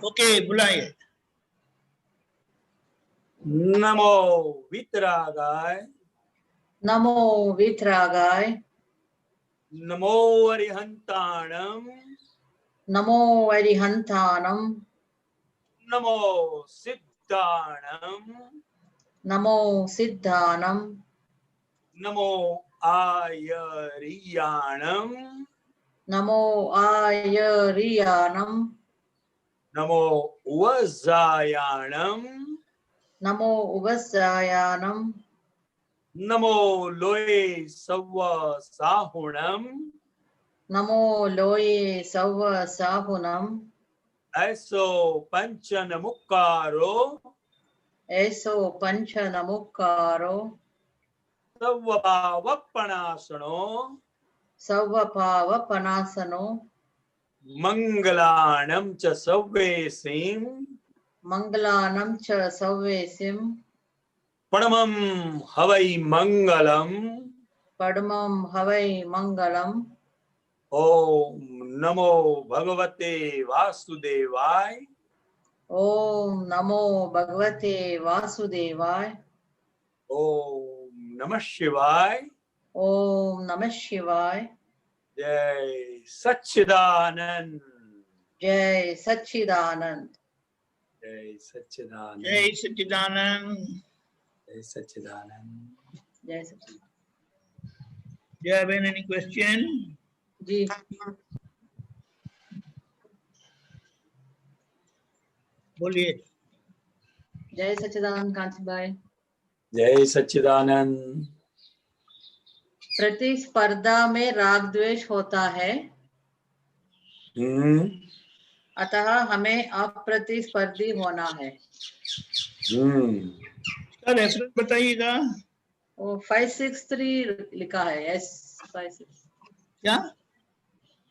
Okay, बुलाइए। नमो वितरागाय, नमो वितरागाय, नमो अरिहंताणम, नमो अरिहंतानम, नमो सिद्धाणम, नमो सिद्धानम, नमो आयरियाणम, नमो आयरियानम, नमो वज्रायाणम, नमो उवस्यायानम, नमो लोये सव्व साहुणम, नमो लोये सव्व साहुनम, ऐसो पंचन मुक्कारो, ऐसो पंच नमुक्कारो, सव्व पावपणासनो, सव्व पावपनासनो, मंगलाणं च सव्वेसिं, मंगलानम च सव्वेसिम, परमं हवै मंगलम्। पद्मं हवै मंगलम। ओम नमो भगवते वासुदेवाय, ओम नमो भगवते वासुदेवाय, ओम नमः शिवाय, ओम नमः शिवाय। जय सच्चिदानंद, जय जय सच्चिदानंद, सच्चिदानंद, सच्चिदानंद। जय सच्चिदानंद। जय सच्चिदानंद। Do you have any question? जी, बोलिए। जय सच्चिदानंद कांति भाई। जय सच्चिदानंद। प्रतिस्पर्धा में राग द्वेष होता है, अतः हमें अप्रतिस्पर्धी होना है। इसका रेफरेंस बताइएगा। वो 563 लिखा है। यस, 56 क्या?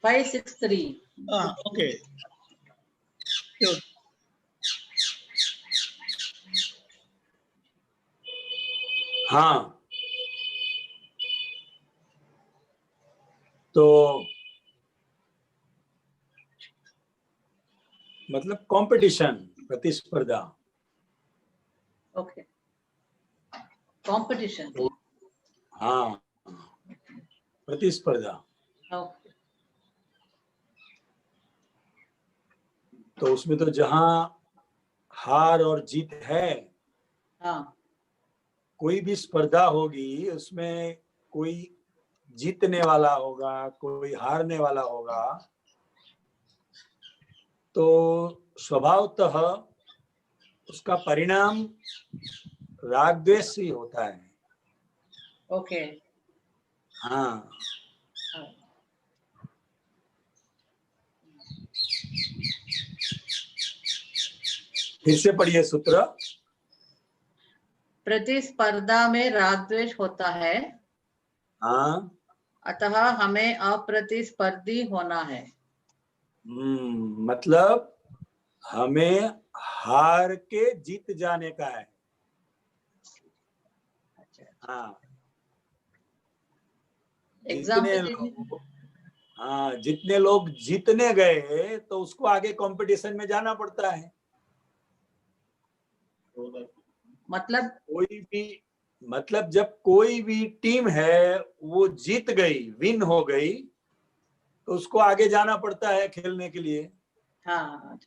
563। हाँ, ओके। हाँ, तो मतलब कंपटीशन, प्रतिस्पर्धा। Okay, competition. हाँ, प्रतिस्पर्धा। ओके, तो उसमें तो जहां हार और जीत है, हाँ, कोई भी स्पर्धा होगी उसमें कोई जीतने वाला होगा, कोई हारने वाला होगा, तो स्वभावतः उसका परिणाम राग द्वेष ही होता है। ओके, हाँ, फिर से पढ़िए सूत्र। प्रतिस्पर्धा में राग द्वेष होता है, हाँ, अतः हमें अप्रतिस्पर्धी होना है। मतलब हमें हार के जीत जाने का है। हाँ, जितने लोग जीतने गए तो उसको आगे कंपटीशन में जाना पड़ता है। मतलब जब कोई भी टीम है वो जीत गई, विन हो गई, तो उसको आगे जाना पड़ता है खेलने के लिए। हाँ,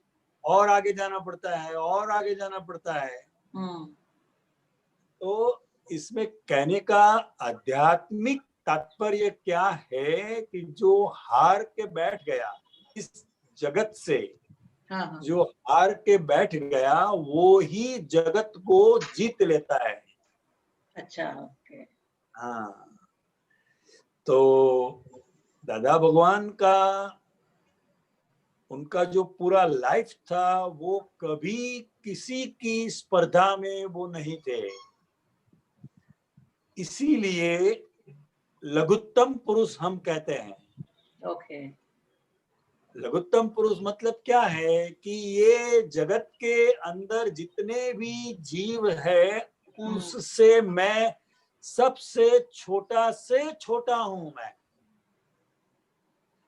और आगे जाना पड़ता है, और आगे जाना पड़ता है। तो इसमें कहने का आध्यात्मिक तात्पर्य क्या है कि जो हार के बैठ गया इस जगत से, जो हार के बैठ गया वो ही जगत को जीत लेता है। अच्छा, ओके। हाँ, तो दादा भगवान का, उनका जो पूरा लाइफ था वो कभी किसी की स्पर्धा में वो नहीं थे। इसीलिए लघुत्तम पुरुष हम कहते हैं। ओके। लघुत्तम पुरुष मतलब क्या है कि ये जगत के अंदर जितने भी जीव है उससे मैं सबसे छोटा से छोटा हूं मैं।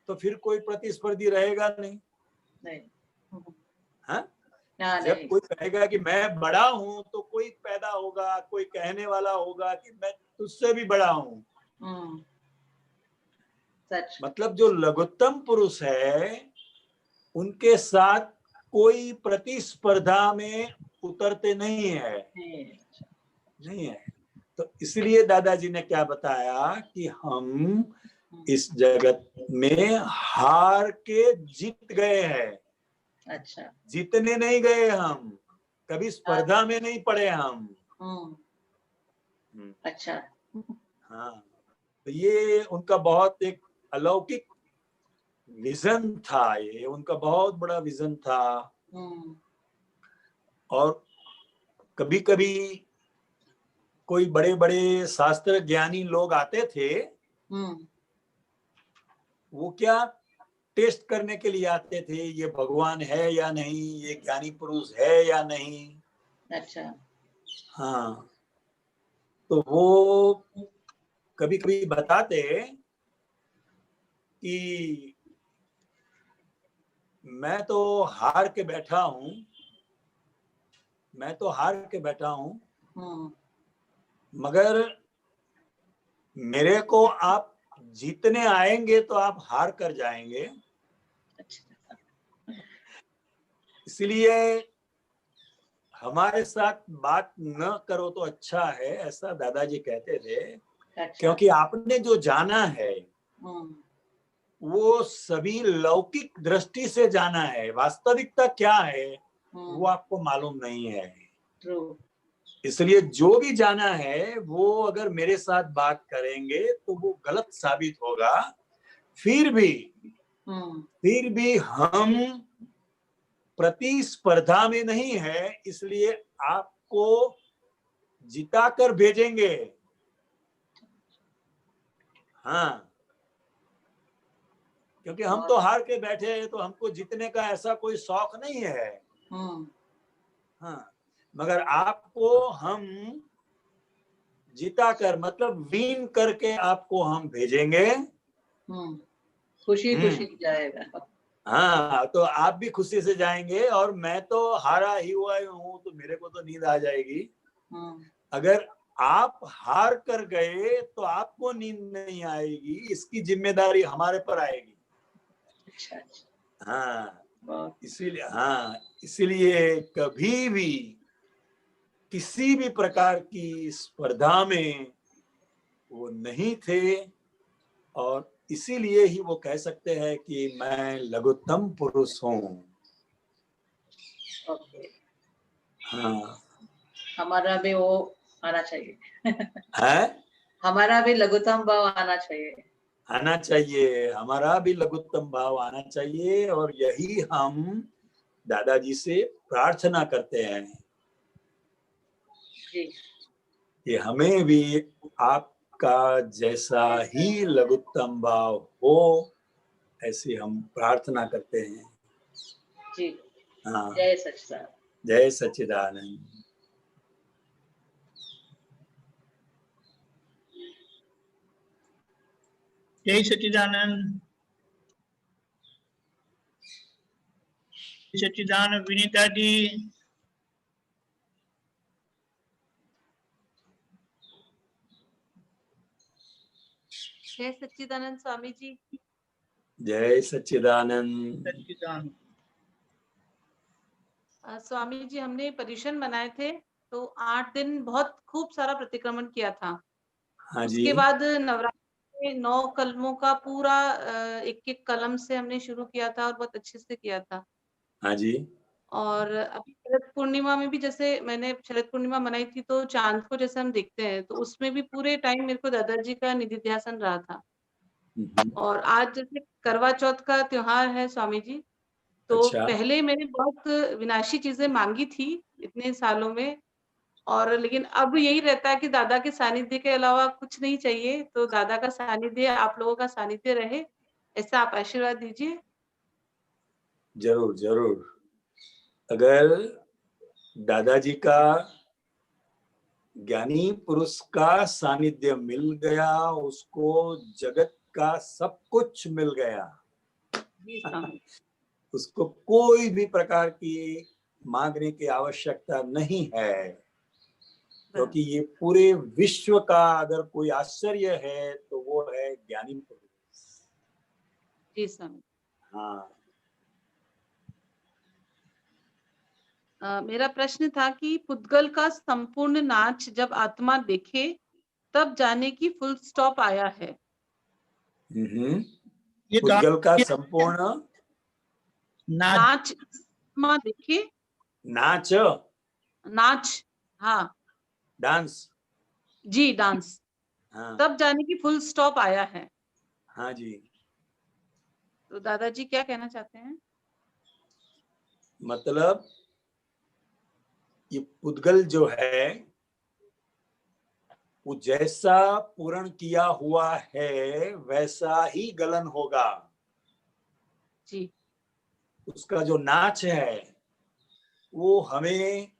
तो फिर कोई प्रतिस्पर्धी रहेगा नहीं। नहीं। हाँ, हाँ जब नहीं। कोई कहेगा कि मैं बड़ा हूं तो कोई पैदा होगा, कोई कहने वाला होगा कि मैं तुझसे भी बड़ा हूं। सच। मतलब जो लघुत्तम पुरुष है उनके साथ कोई प्रतिस्पर्धा में उतरते नहीं है, नहीं है। तो इसलिए दादाजी ने क्या बताया कि हम इस जगत में हार के जीत गए हैं। अच्छा। जीतने नहीं गए हम, कभी स्पर्धा में नहीं पड़े हम। अच्छा। हाँ, तो ये उनका बहुत एक अलौकिक विजन था, ये उनका बहुत बड़ा विजन था। और कभी कभी कोई बड़े बड़े शास्त्र ज्ञानी लोग आते थे, वो क्या टेस्ट करने के लिए आते थे, ये भगवान है या नहीं, ये ज्ञानी पुरुष है या नहीं। अच्छा। हाँ, तो वो कभी कभी बताते कि मैं तो हार के बैठा हूं, मैं तो हार के बैठा हूं, मगर मेरे को आप जीतने आएंगे तो आप हार कर जाएंगे। इसलिए हमारे साथ बात न करो तो अच्छा है, ऐसा दादाजी कहते थे। अच्छा। क्योंकि आपने जो जाना है वो सभी लौकिक दृष्टि से जाना है, वास्तविकता क्या है वो आपको मालूम नहीं है। ट्रू। इसलिए जो भी जाना है वो अगर मेरे साथ बात करेंगे तो वो गलत साबित होगा। फिर भी हम प्रतिस्पर्धा में नहीं है, इसलिए आपको जिताकर भेजेंगे। हाँ, क्योंकि हम तो हार के बैठे हैं, तो हमको जीतने का ऐसा कोई शौक नहीं है। हाँ, मगर आपको हम जिताकर, मतलब विन करके आपको हम भेजेंगे। खुशी खुशी जाएगा। हाँ, तो आप भी खुशी से जाएंगे और मैं तो हारा ही हुआ हूँ, तो मेरे को तो नींद आ जाएगी। अगर आप हार कर गए तो आपको नींद नहीं आएगी, इसकी जिम्मेदारी हमारे पर आएगी। हाँ, इसीलिए कभी भी किसी भी प्रकार की स्पर्धा में वो नहीं थे, और इसीलिए ही वो कह सकते हैं कि मैं लघुत्तम पुरुष हूँ। हाँ, हमारा भी वो आना चाहिए। है, हमारा भी लघुत्तम भाव आना चाहिए, आना चाहिए, हमारा भी लघुत्तम भाव आना चाहिए। और यही हम दादाजी से प्रार्थना करते हैं कि हमें भी आपका जैसा ही लघुत्तम भाव हो, ऐसे हम प्रार्थना करते हैं जी। हाँ, जय सच्चिदानंद। जय सच्चिदानंद। जय सच्चिदानंद। सच्चिदानंद विनीता जी। जय सच्चिदानंद स्वामी जी। जय सच्चिदानंद। सच्चिदानंद। स्वामी जी, हमने परिशन बनाए थे तो 8 दिन बहुत खूब सारा प्रतिक्रमण किया था। हाँ जी। उसके बाद नवरात्रि में 9 कलमों का पूरा एक-एक कलम से हमने शुरू किया था और बहुत अच्छे से किया था। हाँ जी। और अभी शरद पूर्णिमा में भी, जैसे मैंने शरद पूर्णिमा मनाई थी तो चाँद को जैसे हम देखते हैं, तो उसमें भी पूरे टाइम मेरे को दादाजी का निधिध्यासन रहा था। और आज जैसे करवा चौथ का त्योहार है स्वामी जी, तो अच्छा। पहले मैंने बहुत विनाशी चीजें मांगी थी इतने सालों में, और लेकिन अब यही रहता है कि दादा के सानिध्य के अलावा कुछ नहीं चाहिए। तो दादा का सानिध्य, आप लोगों का सानिध्य रहे, ऐसा आप आशीर्वाद दीजिए। जरूर जरूर। अगर दादाजी का ज्ञानी पुरुष का सानिध्य मिल गया, उसको जगत का सब कुछ मिल गया। उसको कोई भी प्रकार की मांगने की आवश्यकता नहीं है, क्योंकि ये पूरे विश्व का अगर कोई आश्चर्य है तो वो है ज्ञानी पुरुष। जी स्वामी। हाँ। मेरा प्रश्न था कि पुद्गल का संपूर्ण नाच जब आत्मा देखे तब जाने की फुल स्टॉप आया है। ये पुद्गल का संपूर्ण नाच नाच आत्मा देखे, नाच, नाच, हाँ डांस, जी डांस, हाँ तब जाने की फुल स्टॉप आया है। हाँ जी। तो दादाजी क्या कहना चाहते हैं? मतलब ये पुद्गल जो है वो जैसा पूर्ण किया हुआ है वैसा ही गलन होगा। जी। उसका जो नाच है वो हमें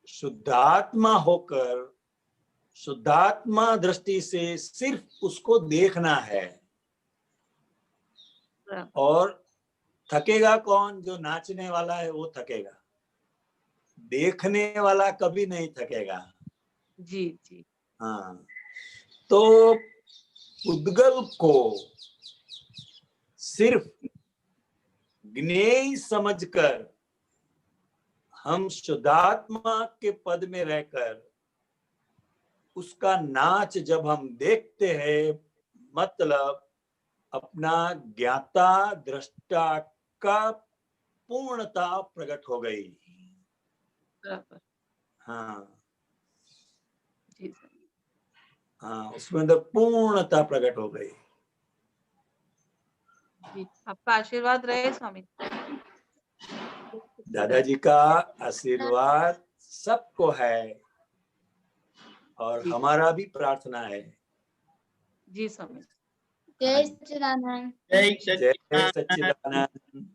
शुद्धात्मा होकर शुद्धात्मा दृष्टि से सिर्फ उसको देखना है। और थकेगा कौन? जो नाचने वाला है वो थकेगा, देखने वाला कभी नहीं थकेगा। जी जी। हाँ, तो पुद्गल को सिर्फ ज्ञेय समझकर हम शुद्धात्मा के पद में रहकर उसका नाच जब हम देखते हैं, मतलब अपना ज्ञाता दृष्टा का पूर्णता प्रकट हो गई। बराबर। हाँ जी सर। हाँ, उसमें अंदर पूर्णता प्रकट हो गई। जी, आपका आशीर्वाद रहे स्वामी। दादाजी का आशीर्वाद सबको है और जी। हमारा भी प्रार्थना है। जी स्वामी। जय सच्चिदानंद। जय जय सच्चिदानंद, सच्चिदानंद।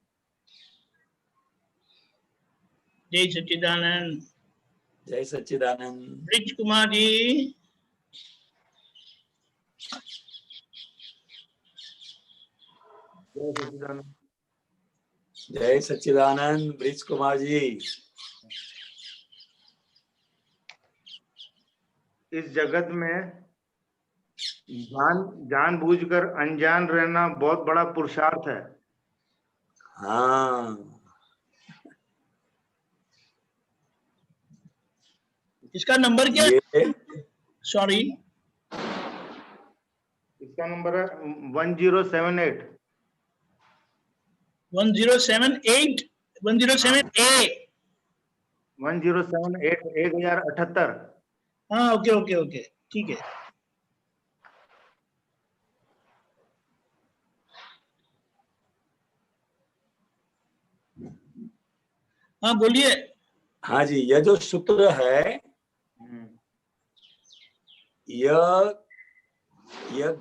जय सच्चिदानंद। जय सच्चिदानंद। ब्रिज कुमार जी, जय सच्चिदानंद। जय सच्चिदानंद। ब्रिज कुमार जी, इस जगत में जानबूझकर अनजान रहना बहुत बड़ा पुरुषार्थ है। हाँ इसका नंबर क्या? ये सॉरी, इसका नंबर है 1078। 1078 1078 ए। 1078 1078। हाँ, ओके ओके ओके, ठीक है। हाँ बोलिए। हाँ जी, यह जो सूत्र है यह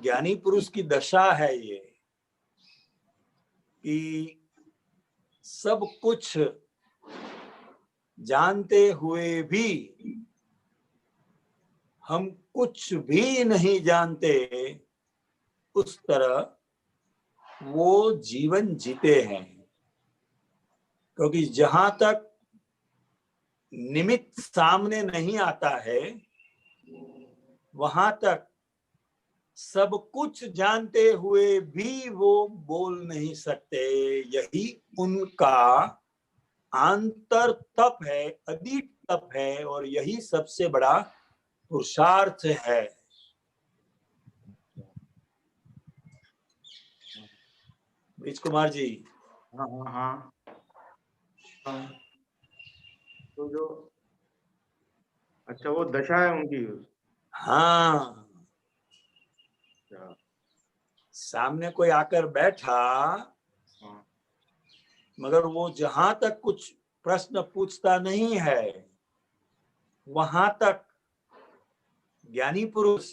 ज्ञानी पुरुष की दशा है, ये कि सब कुछ जानते हुए भी हम कुछ भी नहीं जानते, उस तरह वो जीवन जीते हैं। क्योंकि जहां तक निमित्त सामने नहीं आता है वहां तक सब कुछ जानते हुए भी वो बोल नहीं सकते। यही उनका आंतर तप है, अदीट तप है, और यही सबसे बड़ा पुरुषार्थ है। ब्रिज कुमार जी। हाँ हाँ हाँ। तो जो अच्छा वो दशा है उनकी। हाँ, अच्छा, सामने कोई आकर बैठा, हाँ, मगर वो जहां तक कुछ प्रश्न पूछता नहीं है वहां तक ज्ञानी पुरुष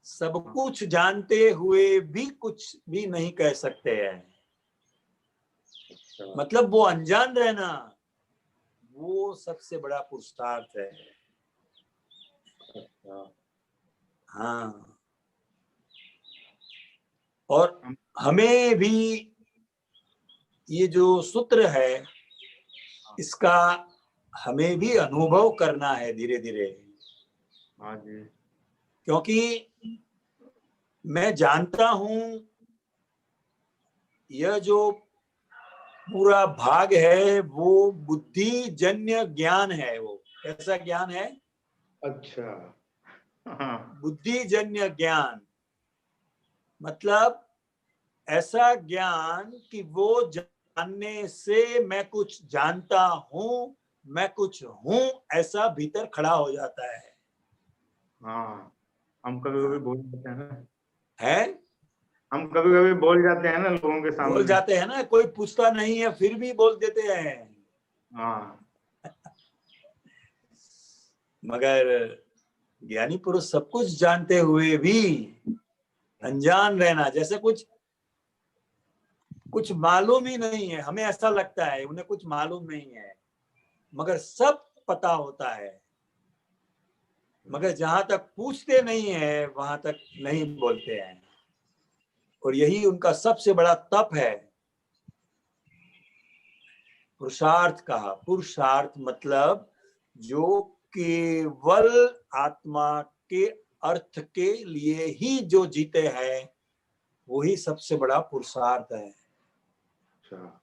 सब कुछ जानते हुए भी कुछ भी नहीं कह सकते हैं। अच्छा, मतलब वो अनजान रहना वो सबसे बड़ा पुरुषार्थ है। अच्छा। हाँ, और हमें भी ये जो सूत्र है इसका हमें भी अनुभव करना है धीरे धीरे। हाँ जी। क्योंकि मैं जानता हूं यह जो पूरा भाग है वो बुद्धि जन्य ज्ञान है। वो कैसा ज्ञान है? अच्छा। हाँ। बुद्धि जन्य ज्ञान मतलब ऐसा ज्ञान कि वो जानने से मैं कुछ जानता हूं, मैं कुछ हूं, ऐसा भीतर खड़ा हो जाता है। हाँ, हम कभी कभी बोल जाते हैं ना। है? हम कभी कभी बोल जाते हैं ना लोगों के सामने। बोल जाते हैं ना, कोई पूछता नहीं है फिर भी बोल देते हैं। हाँ। मगर ज्ञानी पुरुष सब कुछ जानते हुए भी अनजान रहना, जैसे कुछ मालूम ही नहीं है। हमें ऐसा लगता है उन्हें कुछ मालूम नहीं है, मगर सब पता होता है। मगर जहां तक पूछते नहीं है वहां तक नहीं बोलते हैं। और यही उनका सबसे बड़ा तप है। पुरुषार्थ कहा। पुरुषार्थ मतलब जो केवल आत्मा के अर्थ के लिए ही जो जीते हैं वही सबसे बड़ा पुरुषार्थ है। अच्छा।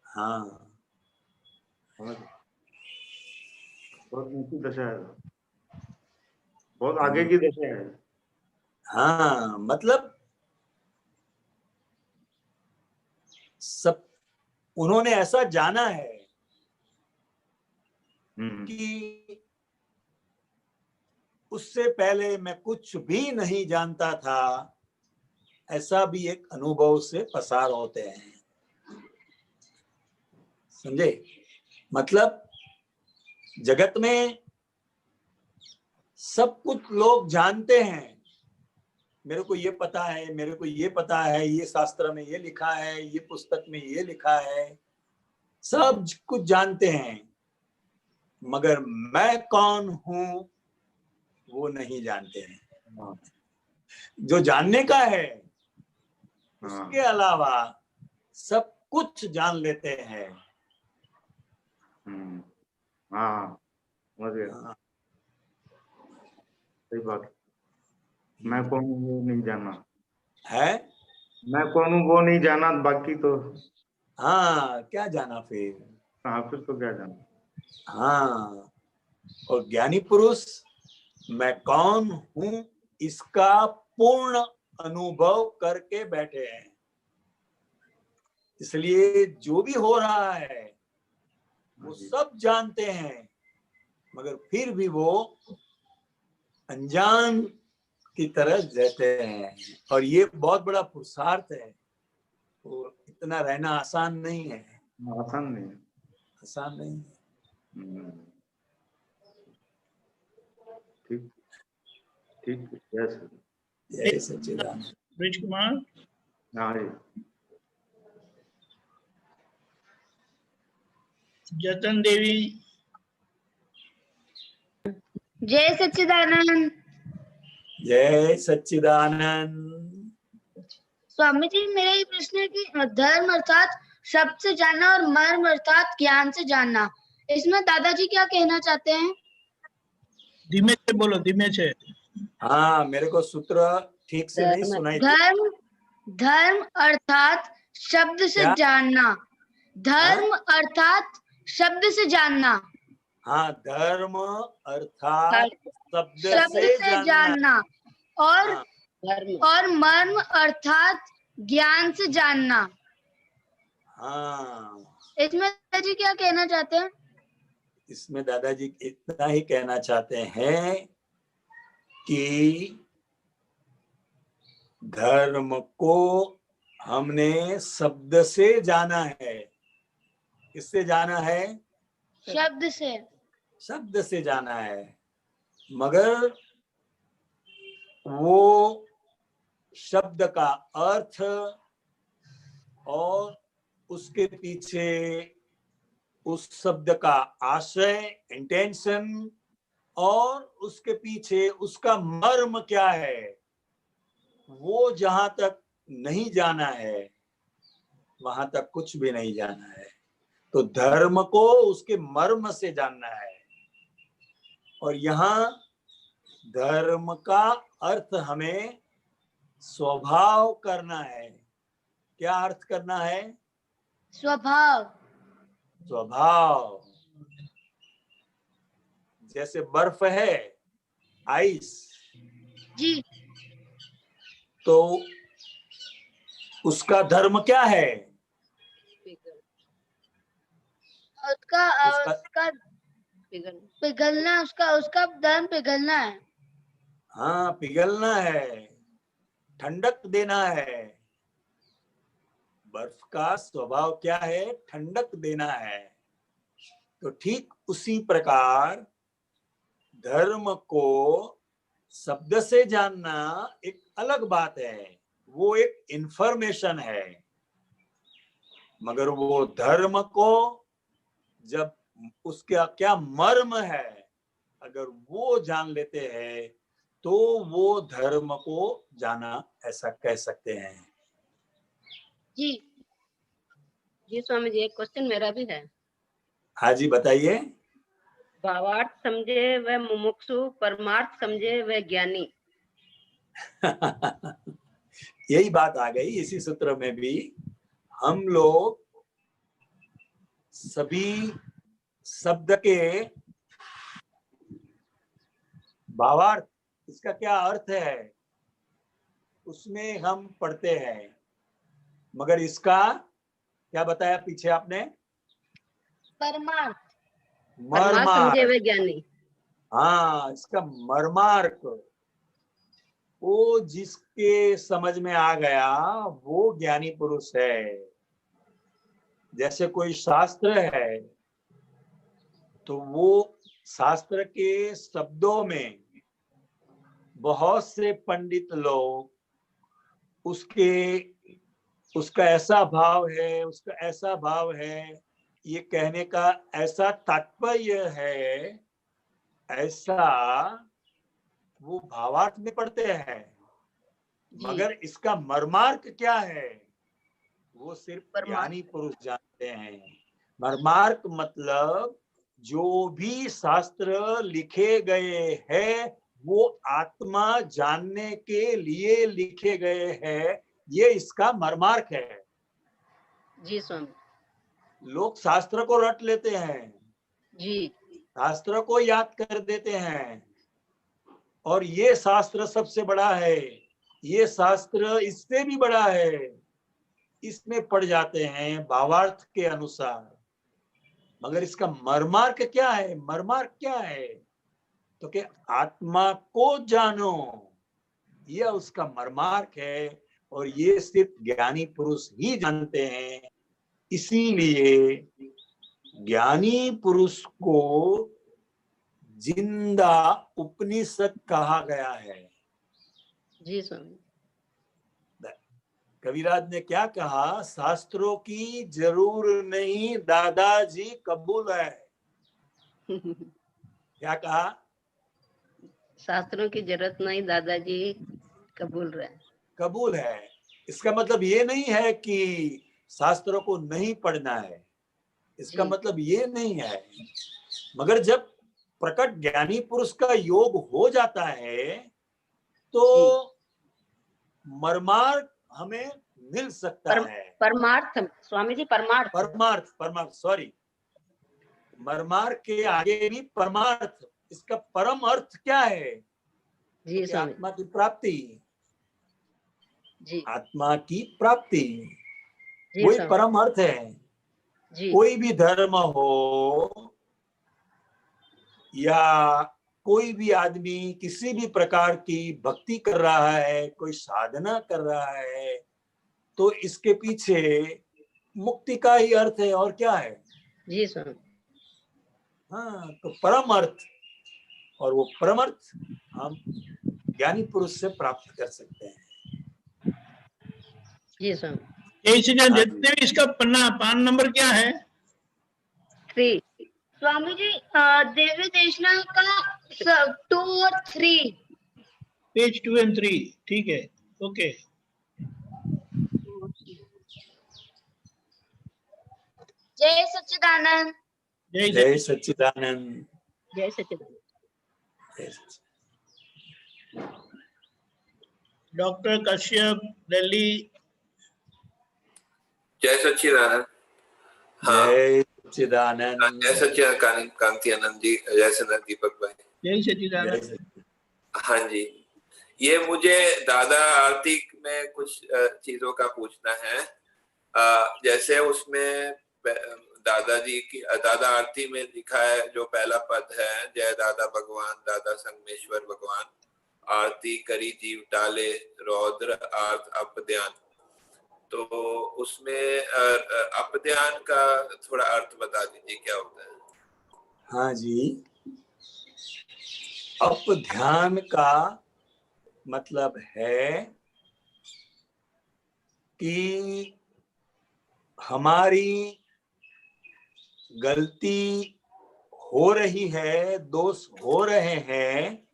हाँ, बहुत ऊंची दशा है, बहुत आगे की दशा है। हाँ, मतलब सब उन्होंने ऐसा जाना है कि उससे पहले मैं कुछ भी नहीं जानता था, ऐसा भी एक अनुभव से पसार होते हैं। समझे? मतलब जगत में सब कुछ लोग जानते हैं। मेरे को ये पता है, मेरे को ये पता है, ये शास्त्र में ये लिखा है, ये पुस्तक में ये लिखा है, सब कुछ जानते हैं। मगर मैं कौन हूं वो नहीं जानते हैं। जो जानने का है उसके अलावा सब कुछ जान लेते हैं। हाँ, सही बात। मैं कौन हूँ वो नहीं जाना है। मैं कौन हूँ वो नहीं जाना, बाकी तो हाँ, क्या जाना फिर? हाँ, फिर तो क्या जाना। हाँ, और ज्ञानी पुरुष मैं कौन हूं इसका पूर्ण अनुभव करके बैठे हैं। इसलिए जो भी हो रहा है वो सब जानते हैं, मगर फिर भी वो अनजान की तरह रहते हैं। और ये बहुत बड़ा पुरुषार्थ है। तो इतना रहना आसान नहीं है। आसान नहीं है। आसान नहीं है। ठीक ठीक। यस, जय सच्चिदानंद। ब्रिज कुमार। हाँ जी। जतन देवी। जय सच्चिदानंद। जय सच्चिदानंद। स्वामी जी, मेरा ये प्रश्न है कि धर्म अर्थात शब्द से जानना और मर्म अर्थात ज्ञान से जानना, इसमें दादाजी क्या कहना चाहते हैं? धीमे से बोलो, धीमे से। हाँ, मेरे को सूत्र ठीक से नहीं सुनाई। धर्म अर्थात शब्द से क्या? जानना। धर्म अर्थात शब्द से जानना। हाँ, धर्म अर्थात शब्द से जानना और हाँ। और मर्म अर्थात ज्ञान से जानना। हाँ, इसमें दादाजी क्या कहना चाहते हैं? इसमें दादाजी इतना ही कहना चाहते हैं कि धर्म को हमने शब्द से जाना है। किससे जाना है? शब्द से। शब्द से जाना है। मगर वो शब्द का अर्थ और उसके पीछे उस शब्द का आशय, इंटेंशन, और उसके पीछे उसका मर्म क्या है, वो जहां तक नहीं जाना है वहां तक कुछ भी नहीं जाना है। तो धर्म को उसके मर्म से जानना है। और यहाँ धर्म का अर्थ हमें स्वभाव करना है। क्या अर्थ करना है? स्वभाव। स्वभाव। जैसे बर्फ है, आइस, जी। तो उसका धर्म क्या है? उसका पिघलना, उसका धर्म पिघलना है। हाँ, पिघलना है, ठंडक देना है। बर्फ का स्वभाव क्या है? ठंडक देना है। तो ठीक उसी प्रकार धर्म को शब्द से जानना एक अलग बात है, वो एक इंफॉर्मेशन है। मगर वो धर्म को जब उसका क्या मर्म है, अगर वो जान लेते हैं तो वो धर्म को जाना, ऐसा कह सकते हैं। जी। जी स्वामी जी, एक क्वेश्चन मेरा भी है। हाँ जी, बताइए। भावार्थ समझे वह मुमुक्षु, परमार्थ समझे वह ज्ञानी। यही बात आ गई इसी सूत्र में भी। हम लोग सभी शब्द के भावार्थ, इसका क्या अर्थ है, उसमें हम पढ़ते हैं। मगर इसका क्या बताया पीछे आपने? परमार्थ। परमार्थ समझे वह ज्ञानी। हाँ, इसका मर्मार्क वो जिसके समझ में आ गया वो ज्ञानी पुरुष है। जैसे कोई शास्त्र है तो वो शास्त्र के शब्दों में बहुत से पंडित लोग उसका ऐसा भाव है, उसका ऐसा भाव है, ये कहने का ऐसा तात्पर्य है, ऐसा वो भावार्थ में पढ़ते हैं। मगर इसका मर्मार्क क्या है वो सिर्फ ज्ञानी पुरुष जानते हैं। मर्मार्क मतलब जो भी शास्त्र लिखे गए हैं वो आत्मा जानने के लिए लिखे गए हैं, ये इसका मर्मार्क है। जी स्वामी। लोग शास्त्र को रट लेते हैं जी, शास्त्र को याद कर देते हैं और ये शास्त्र सबसे बड़ा है, ये शास्त्र इससे भी बड़ा है, इसमें पढ़ जाते हैं भावार्थ के अनुसार। मगर इसका मर्मार्क क्या है? मर्मार्क क्या है तो कि आत्मा को जानो, यह उसका मर्मार्क है। और ये सिर्फ ज्ञानी पुरुष ही जानते हैं। इसीलिए ज्ञानी पुरुष को जिंदा उपनिषद कहा गया है। जी स्वामी। कविराज ने क्या कहा? शास्त्रों की जरूर नहीं, दादाजी कबूल है। क्या कहा? शास्त्रों की जरूरत नहीं, दादाजी कबूल रहे। कबूल है। इसका मतलब ये नहीं है कि शास्त्रों को नहीं पढ़ना है, इसका मतलब ये नहीं है। मगर जब प्रकट ज्ञानी पुरुष का योग हो जाता है तो मर्मार्क हमें मिल सकता है। परमार्थ स्वामी जी, परमार्थ सॉरी, मर्मार्क के आगे भी परमार्थ। इसका परम अर्थ क्या है? जी तो स्वामी। आत्मा की प्राप्ति। जी, आत्मा की प्राप्ति जी वही स्वामी। परम अर्थ है। जी, कोई भी धर्म हो या कोई भी आदमी किसी भी प्रकार की भक्ति कर रहा है, कोई साधना कर रहा है, तो इसके पीछे मुक्ति का ही अर्थ है। और क्या है? जी स्वामी। हाँ, तो परम अर्थ, और वो परम अर्थ हम ज्ञानी पुरुष से प्राप्त कर सकते हैं। जी स्वामी। यही चीजें देखते हुए इसका पान नंबर क्या है? 3। स्वामी जी, देवी देशना का 2 और 3, पेज 2 and 3। ठीक है, ओके। जय सच्चिदानंद। जय जय सच्चिदानंद। जय सच्चिदानंद। जय सच्चिदानंद। डॉक्टर कश्यप, दिल्ली। जय सच्चिदानंद। हाँ, जय सच्चिदानंद। जय सच्चिदानंद कांति आनंद जी, जय सच्चिदानंद दीपक भाई। जय सच्चिदानंद। हाँ जी, ये मुझे दादा आरती में कुछ चीजों का पूछना है। जैसे उसमें दादाजी की दादा आरती में लिखा है, जो पहला पद है, जय दादा भगवान दादा संगमेश्वर भगवान, आरती करी जीव टाले रौद्र आर्त अपध्यान। तो उसमें अपध्यान का थोड़ा अर्थ बता दीजिए, क्या होता है? हाँ जी, अपध्यान का मतलब है कि हमारी गलती हो रही है, दोष हो रहे हैं,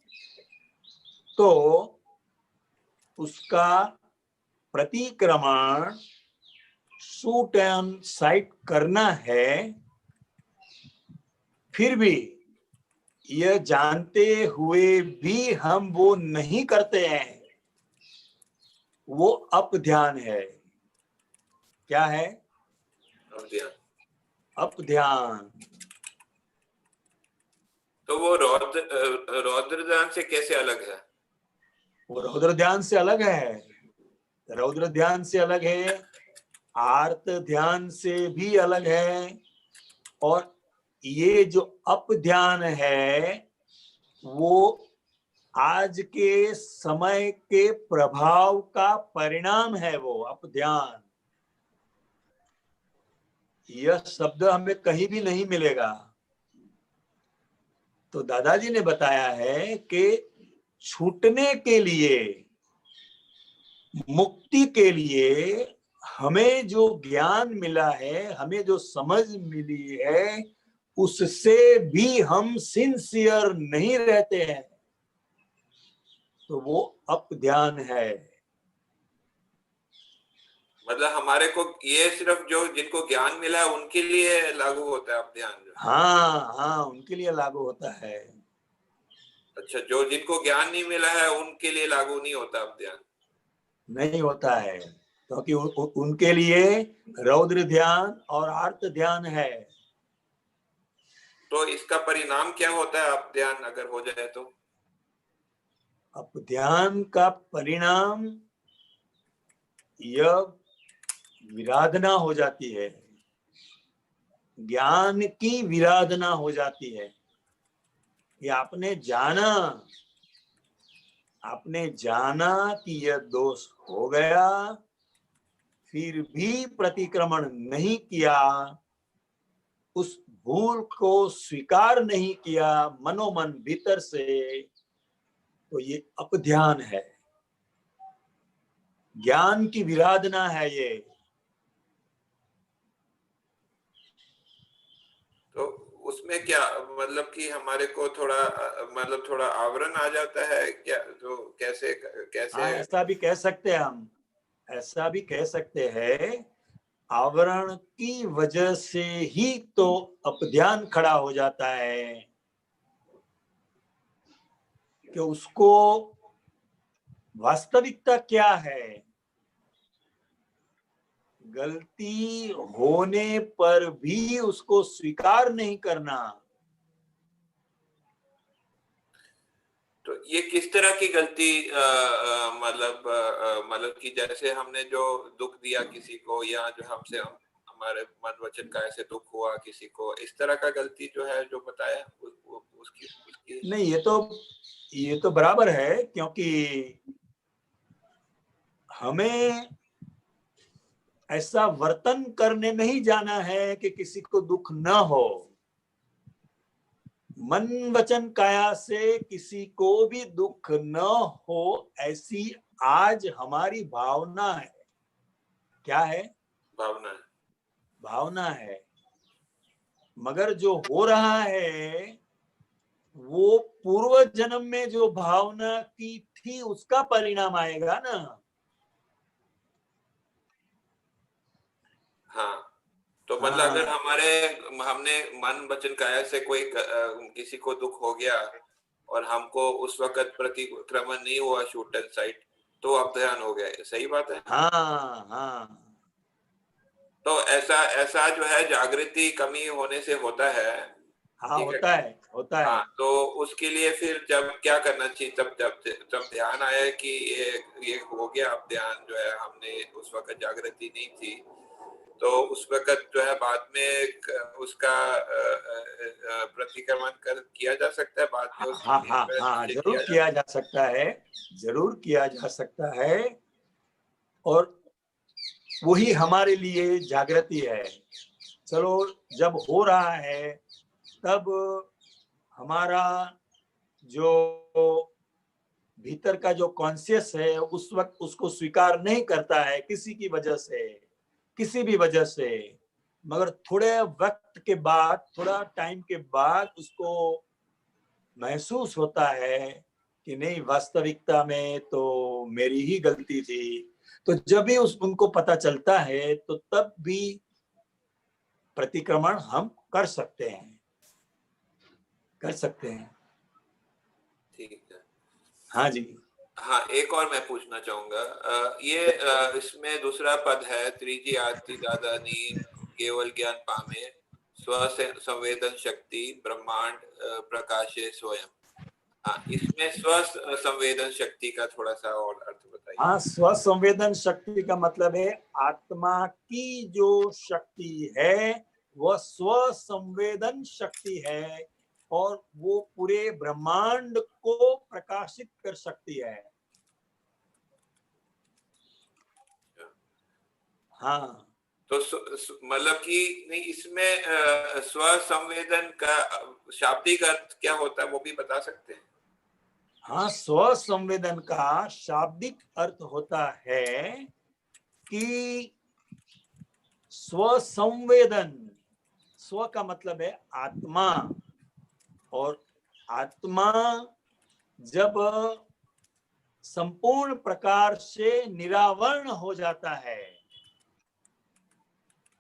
तो उसका प्रतिक्रमण शूट एंड साइट करना है। फिर भी यह जानते हुए भी हम वो नहीं करते हैं, वो अपध्यान है। क्या है? अपध्यान। तो वो रौद्र ध्यान से कैसे अलग है? वो रौद्र ध्यान से अलग है, रौद्र ध्यान से अलग है, आर्त ध्यान से भी अलग है। और ये जो अपध्यान है वो आज के समय के प्रभाव का परिणाम है। वो अपध्यान, यह शब्द हमें कहीं भी नहीं मिलेगा। तो दादाजी ने बताया है कि छूटने के लिए, मुक्ति के लिए हमें जो ज्ञान मिला है, हमें जो समझ मिली है, उससे भी हम सिंसियर नहीं रहते हैं, तो वो अपध्यान है। मतलब हमारे को ये सिर्फ जो जिनको ज्ञान मिला है उनके लिए लागू होता है अपध्यान? हाँ हाँ, उनके लिए लागू होता है। अच्छा, जो जिनको ज्ञान नहीं मिला है उनके लिए लागू नहीं होता अपध्यान? नहीं होता है, क्योंकि उनके लिए रौद्र ध्यान और आर्त ध्यान है। तो इसका परिणाम क्या होता है अपध्यान अगर हो जाए तो? अपध्यान का परिणाम यह विराधना हो जाती है, ज्ञान की विराधना हो जाती है। कि आपने जाना कि यह दोष हो गया, फिर भी प्रतिक्रमण नहीं किया, उस भूल को स्वीकार नहीं किया मनोमन भीतर से, तो ये अपध्यान है, ज्ञान की विराधना है ये। तो उसमें क्या मतलब कि हमारे को थोड़ा आवरण आ जाता है क्या? तो कैसे हाँ, ऐसा भी कह सकते हैं हम, ऐसा भी कह सकते हैं। आवरण की वजह से ही तो अपध्यान खड़ा हो जाता है, कि उसको वास्तविकता क्या है, गलती होने पर भी उसको स्वीकार नहीं करना। तो ये किस तरह की गलती मतलब कि जैसे हमने जो दुख दिया किसी को, या जो हमसे हमारे मन वचन का ऐसे दुख हुआ किसी को, इस तरह का गलती जो है जो बताया उसकी नहीं, ये तो बराबर है, क्योंकि हमें ऐसा वर्तन करने नहीं जाना है कि किसी को दुख न हो। मन वचन काया से किसी को भी दुख न हो, ऐसी आज हमारी भावना है। क्या है? भावना है। मगर जो हो रहा है वो पूर्व जन्म में जो भावना की थी उसका परिणाम आएगा ना। हाँ, तो मतलब अगर हमने मन वचन काया से कोई किसी को दुख हो गया और हमको उस वक्त प्रतिक्रमण नहीं हुआ शूट एंड साइट, तो अब ध्यान हो गया, सही बात है? हाँ हाँ। तो ऐसा जो है जागृति कमी होने से होता है। हाँ होता है। हाँ, तो उसके लिए फिर जब क्या करना चाहिए, जब ध्यान आया कि ये हो गया, अब ध्यान जो है हमने उस वक्त जागृति नहीं थी, तो उस वक्त जो है बाद में उसका प्रतिक्रमण किया जा सकता है बाद में? हाँ, जरूर किया जा सकता है, जरूर किया जा सकता है। और वही हमारे लिए जागृति है। चलो जब हो रहा है तब हमारा जो भीतर का जो कॉन्शियस है उस वक्त उसको स्वीकार नहीं करता है किसी की वजह से, किसी भी वजह से, मगर थोड़े वक्त के बाद, थोड़ा टाइम के बाद उसको महसूस होता है कि नहीं, वास्तविकता में तो मेरी ही गलती थी। तो जब भी उनको पता चलता है तो तब भी प्रतिक्रमण हम कर सकते हैं। ठीक है। हाँ जी। हाँ, एक और मैं पूछना चाहूंगा, ये इसमें दूसरा पद है, त्रिजी आरती दादा नी केवल ज्ञान पामे, स्व संवेदन शक्ति ब्रह्मांड प्रकाशे स्वयं। हाँ, इसमें स्व संवेदन शक्ति का थोड़ा सा और अर्थ बताइए। हाँ, स्व संवेदन शक्ति का मतलब है आत्मा की जो शक्ति है वह स्व संवेदन शक्ति है और वो पूरे ब्रह्मांड को प्रकाशित कर सकती है। हाँ, तो मतलब कि नहीं, इसमें स्व संवेदन का शाब्दिक अर्थ क्या होता है वो भी बता सकते हैं? हाँ, स्व संवेदन का शाब्दिक अर्थ होता है कि स्व संवेदन, स्व का मतलब है आत्मा, और आत्मा जब संपूर्ण प्रकार से निरावरण हो जाता है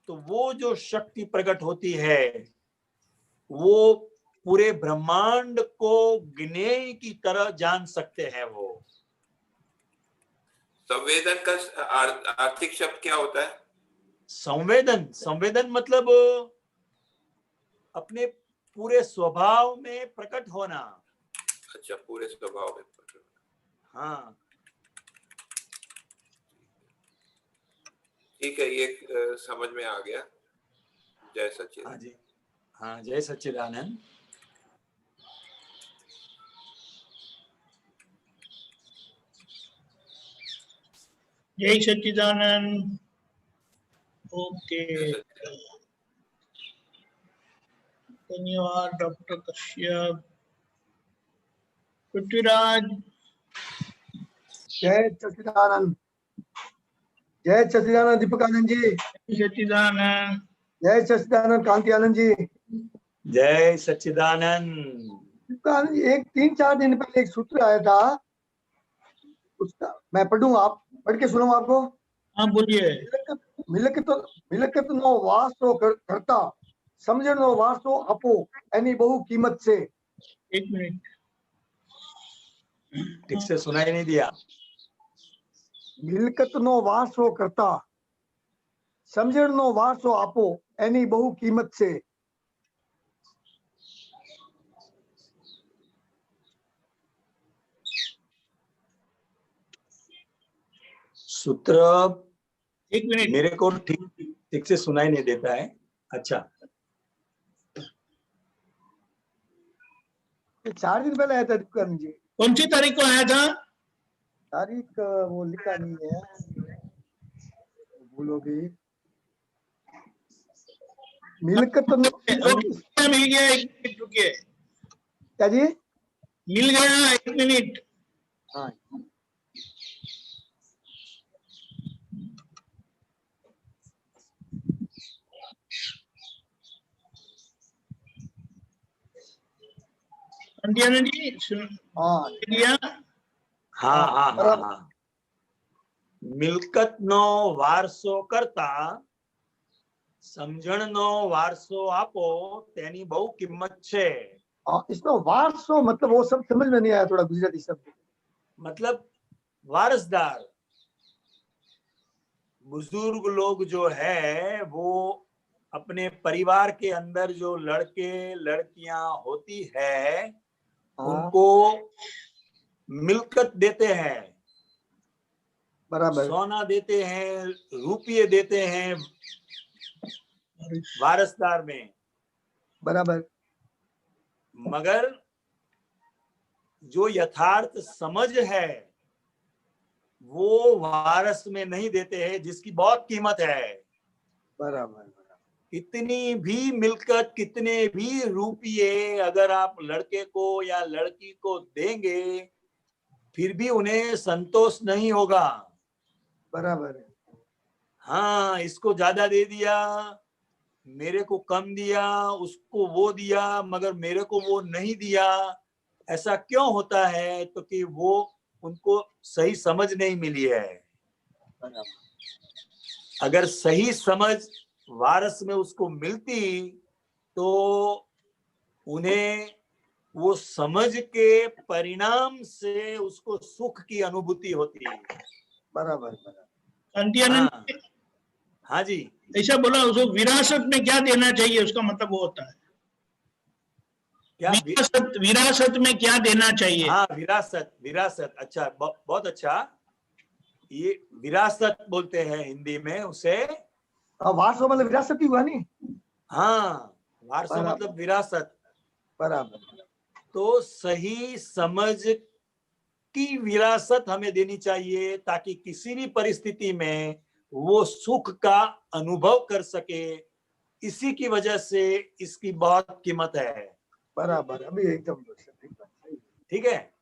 तो वो जो शक्ति प्रकट होती है वो पूरे ब्रह्मांड को गिने की तरह जान सकते हैं। वो संवेदन का आर्थिक शब्द क्या होता है? संवेदन मतलब अपने पूरे स्वभाव में प्रकट होना। अच्छा, पूरे स्वभाव में प्रकट। हाँ, ठीक है, ये समझ में आ गया। जय सच्चिदानंद। हाँ जी, हाँ, जय सच्चिदानंद। जय सच्चिदानंद। ओके, धन्यवाद डॉक्टर कश्यप। पृथ्वीराज। जय सच्चिदानंद। जय सच्चिदानंद दीपकानंद जी। जय सच्चिदानंद। जय सच्चिदानंद कांति आनंद जी। जय सच्चिदानंद। दीपकानंद जी, एक 3-4 दिन पहले एक सूत्र आया था, उसका मैं पढ़ूं, आप पढ़ के सुनाऊं आपको? हाँ, बोलिए। मिलकत नो वास्तो करता, समझनो वास्तो अपो एनी बहु कीमत से। एक मिनट, ठीक से सुनाई नहीं दिया। मिलकत नो वास्तो करता, समझनो वास्तो अपो एनी बहु कीमत से। सूत्र एक मिनट, मेरे को ठीक से सुनाई नहीं देता है। अच्छा, 4 दिन पहले आया था दीपकानंद जी। कौन सी तारीख को आया था? तारीख वो लिखा नहीं है, भूलोगे। मिलकत मिल गया, एक मिनट रुकिए। क्या जी? मिल गया, एक मिनट। हाँ, जी सुन लिया? हाँ हाँ हाँ हाँ। मिलकत नो वारसो करता, સમજણનો વારસો આપો તેની બહુ કિંમત છે. इसमें वारसो मतलब वो सब समझ में नहीं आया, थोड़ा गुजराती शब्द. मतलब वारसदार बुजुर्ग लोग जो है वो अपने परिवार के अंदर जो लड़के लड़कियां होती है उनको मिल्कत देते हैं, बराबर, सोना देते हैं, रुपये देते हैं वारसदार में. बराबर. मगर जो यथार्थ समझ है वो वारस में नहीं देते हैं, जिसकी बहुत कीमत है. बराबर. कितनी भी मिल्कत, कितने भी रुपये अगर आप लड़के को या लड़की को देंगे फिर भी उन्हें संतोष नहीं होगा. बराबर. हाँ, इसको ज्यादा दे दिया, मेरे को कम दिया, उसको वो दिया मगर मेरे को वो नहीं दिया. ऐसा क्यों होता है? तो कि वो उनको सही समझ नहीं मिली है. अगर सही समझ वारस में उसको मिलती तो उन्हें वो समझ के परिणाम से उसको सुख की अनुभूति होती है. बराबर. शांति हाँ जी, ऐसा बोला उसको विरासत में क्या देना चाहिए, उसका मतलब वो होता है क्या विरासत में क्या देना चाहिए. हाँ, विरासत. अच्छा, बहुत अच्छा. ये विरासत बोलते हैं हिंदी में उसे. वारसो मतलब विरासत ही हुआ नहीं. हाँ, वारसो मतलब विरासत. बराबर. तो सही समझ की विरासत हमें देनी चाहिए ताकि किसी भी परिस्थिति में वो सुख का अनुभव कर सके. इसी की वजह से इसकी बहुत कीमत है. बराबर. अभी एकदम ठीक है.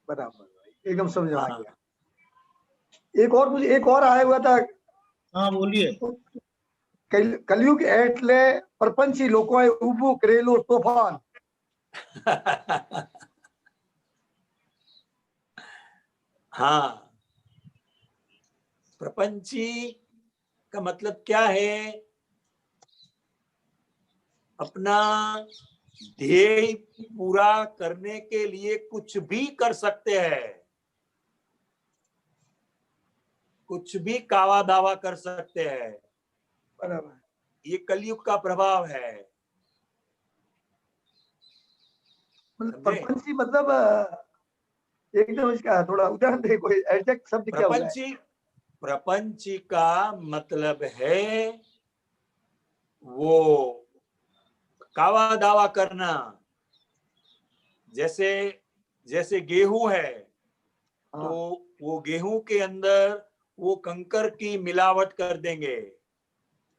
बराबर, एकदम समझ आ गया. एक और आया हुआ था. हाँ बोलिए. कलयुग एटले प्रपंची लोकोए ऊभું કરેલું તોફાન. हाँ, प्रपंची का मतलब क्या है? अपना ध्येय पूरा करने के लिए कुछ भी कर सकते हैं, कुछ भी कावा दावा कर सकते हैं. बराबर. ये कलयुग का प्रभाव है. प्रपंची मतलब एकदम इसका थोड़ा उदाहरण दे, कोई एग्जैक्ट शब्द क्या होगा? प्रपंची का मतलब है वो कावा दावा करना. जैसे गेहूं है तो वो गेहूं के अंदर वो कंकर की मिलावट कर देंगे.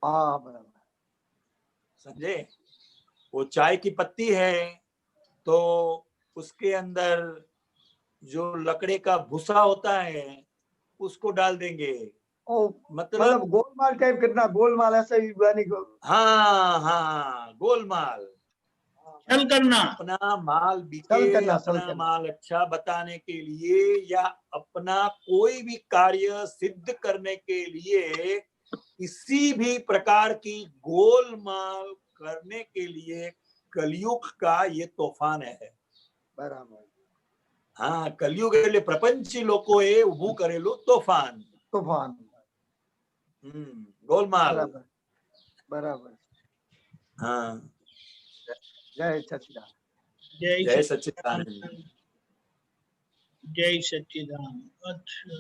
हाँ, बराबर. समझे? वो चाय की पत्ती है तो उसके अंदर जो लकड़े का भूसा होता है उसको डाल देंगे. मतलब गोलमाल टाइप करना. गोलमाल ऐसा ही बनी. हाँ, गोलमाल. छल करना. अपना माल बिके, अपना माल अच्छा बताने के लिए या अपना कोई भी कार्य सिद्ध करने के लिए किसी भी प्रकार की गोलमाल करने के लिए कलयुग का ये तूफान है. बराबर. हाँ, कलयुग એટલે પ્રપંચી લોકોએ ઊભું કરેલું તોફાન. गोलमाल. बराबर. हाँ. जय सच्चिदानंद. जय सच्चिदानंद. जय सच्चिदानंद. अच्छा,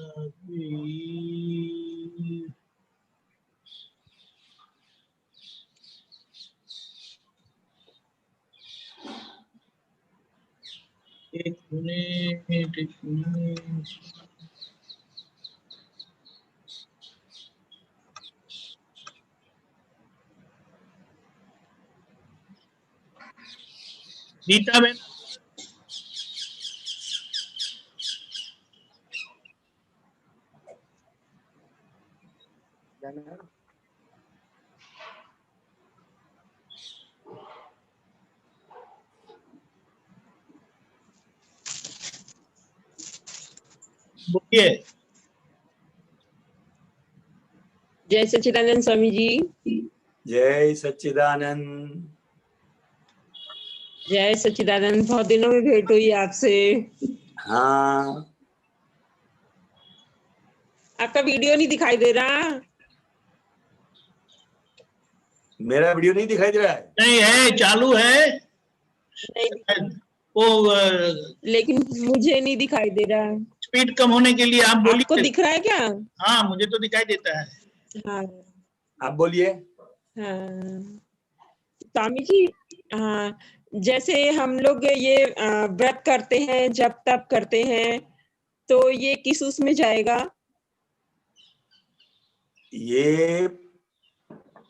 एक मिनट. गीता में बोलिए. जय सच्चिदानंद स्वामी जी. जय सच्चिदानंद। जय सच्चिदानंद, बहुत दिनों में भेंट हुई आपसे। हाँ, आपका वीडियो नहीं दिखाई दे रहा। मेरा वीडियो नहीं दिखाई दे रहा है? नहीं है, चालू है। नहीं, वो लेकिन मुझे नहीं दिखाई दे रहा। स्पीड कम होने के लिए आप बोलिए। आपको दिख रहा है क्या? हाँ, मुझे तो दिखाई देता है। हाँ, आप बोलिए। हाँ स्वामी जी, हाँ जैसे हम लोग ये व्रत करते हैं, जप तप करते हैं, तो ये किस उसमें जाएगा? ये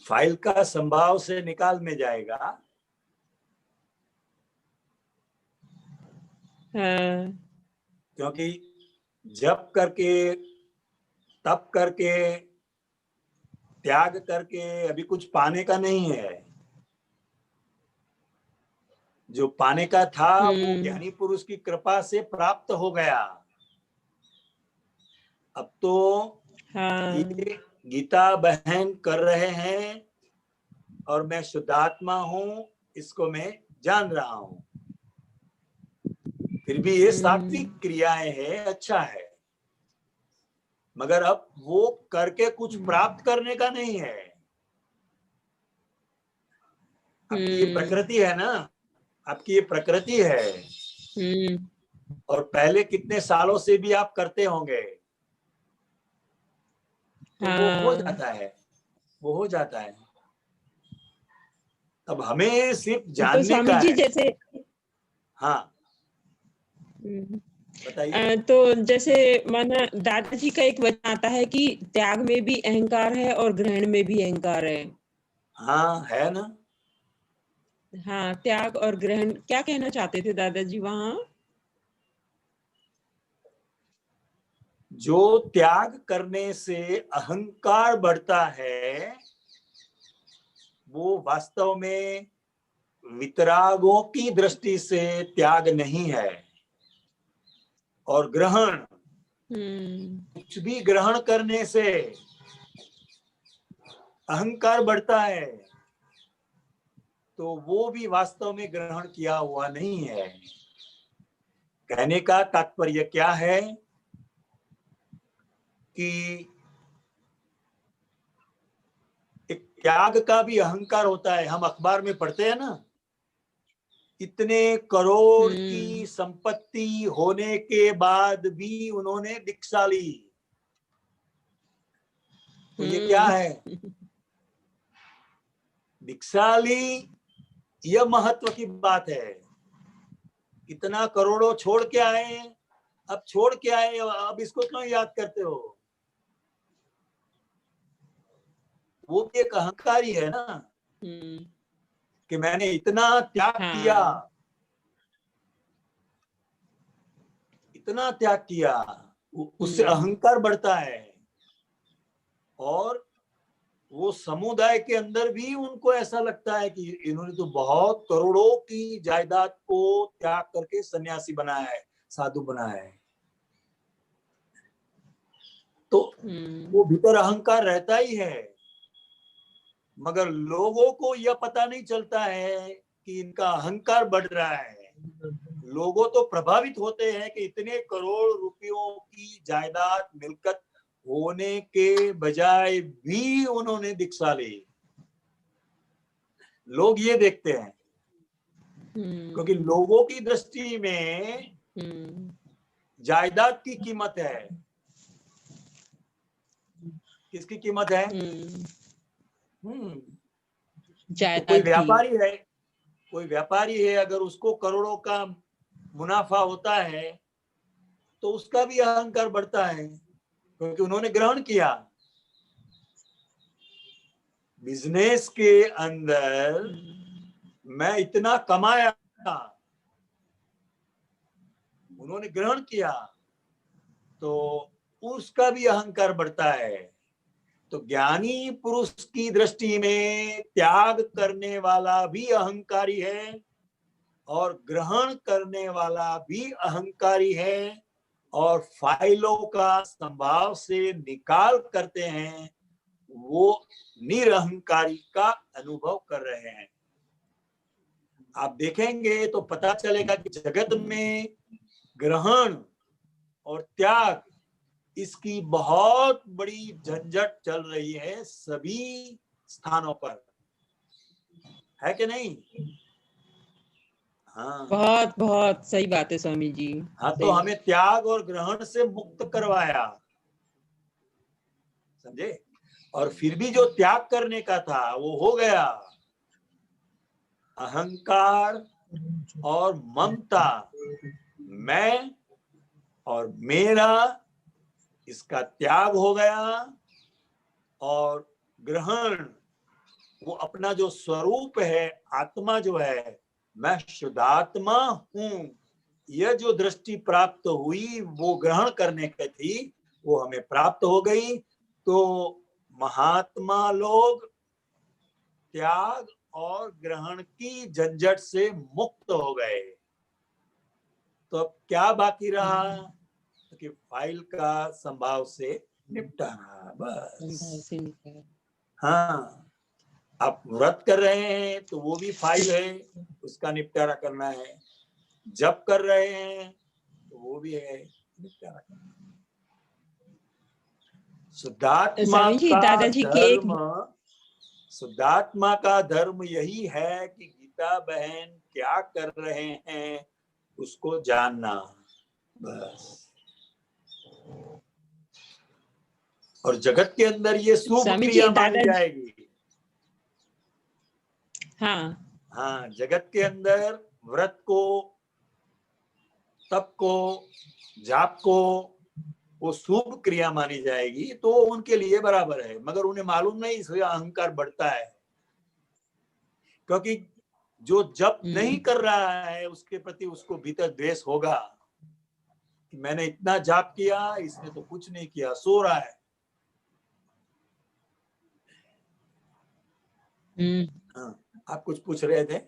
फाइल का संभाव से निकाल में जाएगा। हाँ, क्योंकि जप करके, तप करके, त्याग करके अभी कुछ पाने का नहीं है। जो पाने का था वो ज्ञानी पुरुष की कृपा से प्राप्त हो गया। अब तो ये गीता बहन कर रहे हैं और मैं शुद्धात्मा हूं, इसको मैं जान रहा हूं। फिर भी ये सात्विक क्रियाएं हैं, अच्छा है, मगर अब वो करके कुछ प्राप्त करने का नहीं है। आपकी ये प्रकृति है ना, आपकी ये प्रकृति है। और पहले कितने सालों से भी आप करते होंगे, तो वो हो जाता है, वो हो जाता है। अब हमें सिर्फ जानने तो स्वामी का जी है। जैसे, हाँ बताइए। तो जैसे माना दादाजी का एक वचन आता है कि त्याग में भी अहंकार है और ग्रहण में भी अहंकार है। हाँ है ना। हाँ, त्याग और ग्रहण, क्या कहना चाहते थे दादाजी वहाँ? जो त्याग करने से अहंकार बढ़ता है वो वास्तव में वितरागों की दृष्टि से त्याग नहीं है। और ग्रहण, कुछ भी ग्रहण करने से अहंकार बढ़ता है तो वो भी वास्तव में ग्रहण किया हुआ नहीं है। कहने का तात्पर्य क्या है कि एक त्याग का भी अहंकार होता है। हम अखबार में पढ़ते हैं ना, इतने करोड़ की संपत्ति होने के बाद भी उन्होंने दीक्षा ली। तो ये क्या है? दीक्षा ली, यह महत्व की बात है। इतना करोड़ों छोड़ के आए, अब छोड़ के आए, अब इसको क्यों याद करते हो? वो भी एक अहंकार ही है ना, कि मैंने इतना त्याग किया, इतना त्याग किया, उससे अहंकार बढ़ता है। और वो समुदाय के अंदर भी उनको ऐसा लगता है कि इन्होंने तो बहुत करोड़ों की जायदाद को त्याग करके सन्यासी बनाया है, साधु बनाया है। तो वो भीतर अहंकार रहता ही है, मगर लोगों को यह पता नहीं चलता है कि इनका अहंकार बढ़ रहा है। लोगों तो प्रभावित होते हैं कि इतने करोड़ रुपयों की जायदाद, मिलकत होने के बजाय भी उन्होंने दीक्षा ली। लोग ये देखते हैं, क्योंकि लोगों की दृष्टि में जायदाद की कीमत है। किसकी कीमत है? तो कोई व्यापारी है, कोई व्यापारी है, अगर उसको करोड़ों का मुनाफा होता है तो उसका भी अहंकार बढ़ता है, क्योंकि उन्होंने ग्रहण किया। बिजनेस के अंदर मैं इतना कमाया, उन्होंने ग्रहण किया, तो उसका भी अहंकार बढ़ता है। तो ज्ञानी पुरुष की दृष्टि में त्याग करने वाला भी अहंकारी है और ग्रहण करने वाला भी अहंकारी है। और फाइलों का संभाव से निकाल करते हैं वो निरहंकारी का अनुभव कर रहे हैं। आप देखेंगे तो पता चलेगा कि जगत में ग्रहण और त्याग, इसकी बहुत बड़ी झंझट चल रही है सभी स्थानों पर, है कि नहीं? हाँ, बहुत बहुत सही बात है स्वामी जी। हाँ, तो हमें त्याग और ग्रहण से मुक्त करवाया, समझे? और फिर भी जो त्याग करने का था वो हो गया। अहंकार और ममता, मैं और मेरा, इसका त्याग हो गया। और ग्रहण, वो अपना जो स्वरूप है, आत्मा जो है, मैं शुद्धात्मा हूं, यह जो दृष्टि प्राप्त हुई वो ग्रहण करने की थी, वो हमें प्राप्त हो गई। तो महात्मा लोग त्याग और ग्रहण की झंझट से मुक्त हो गए। तो अब क्या बाकी रहा कि फाइल का संभाव से निपटाना, बस। हाँ, आप व्रत कर रहे हैं तो वो भी फाइल है, उसका निपटारा करना है। जप कर रहे हैं तो वो भी है, निपटारा करना है। शुद्धात्मा का धर्म यही है कि गीता बहन क्या कर रहे हैं उसको जानना, बस। और जगत के अंदर ये शुभ क्रिया मानी जाएगी। हाँ, जगत के अंदर व्रत को, तप को, जाप को वो शुभ क्रिया मानी जाएगी, तो उनके लिए बराबर है। मगर उन्हें मालूम नहीं, इसलिए अहंकार बढ़ता है। क्योंकि जो जप नहीं कर रहा है उसके प्रति उसको भीतर द्वेष होगा कि मैंने इतना जाप किया, इसने तो कुछ नहीं किया, सो रहा है। हाँ, आप कुछ पूछ रहे थे?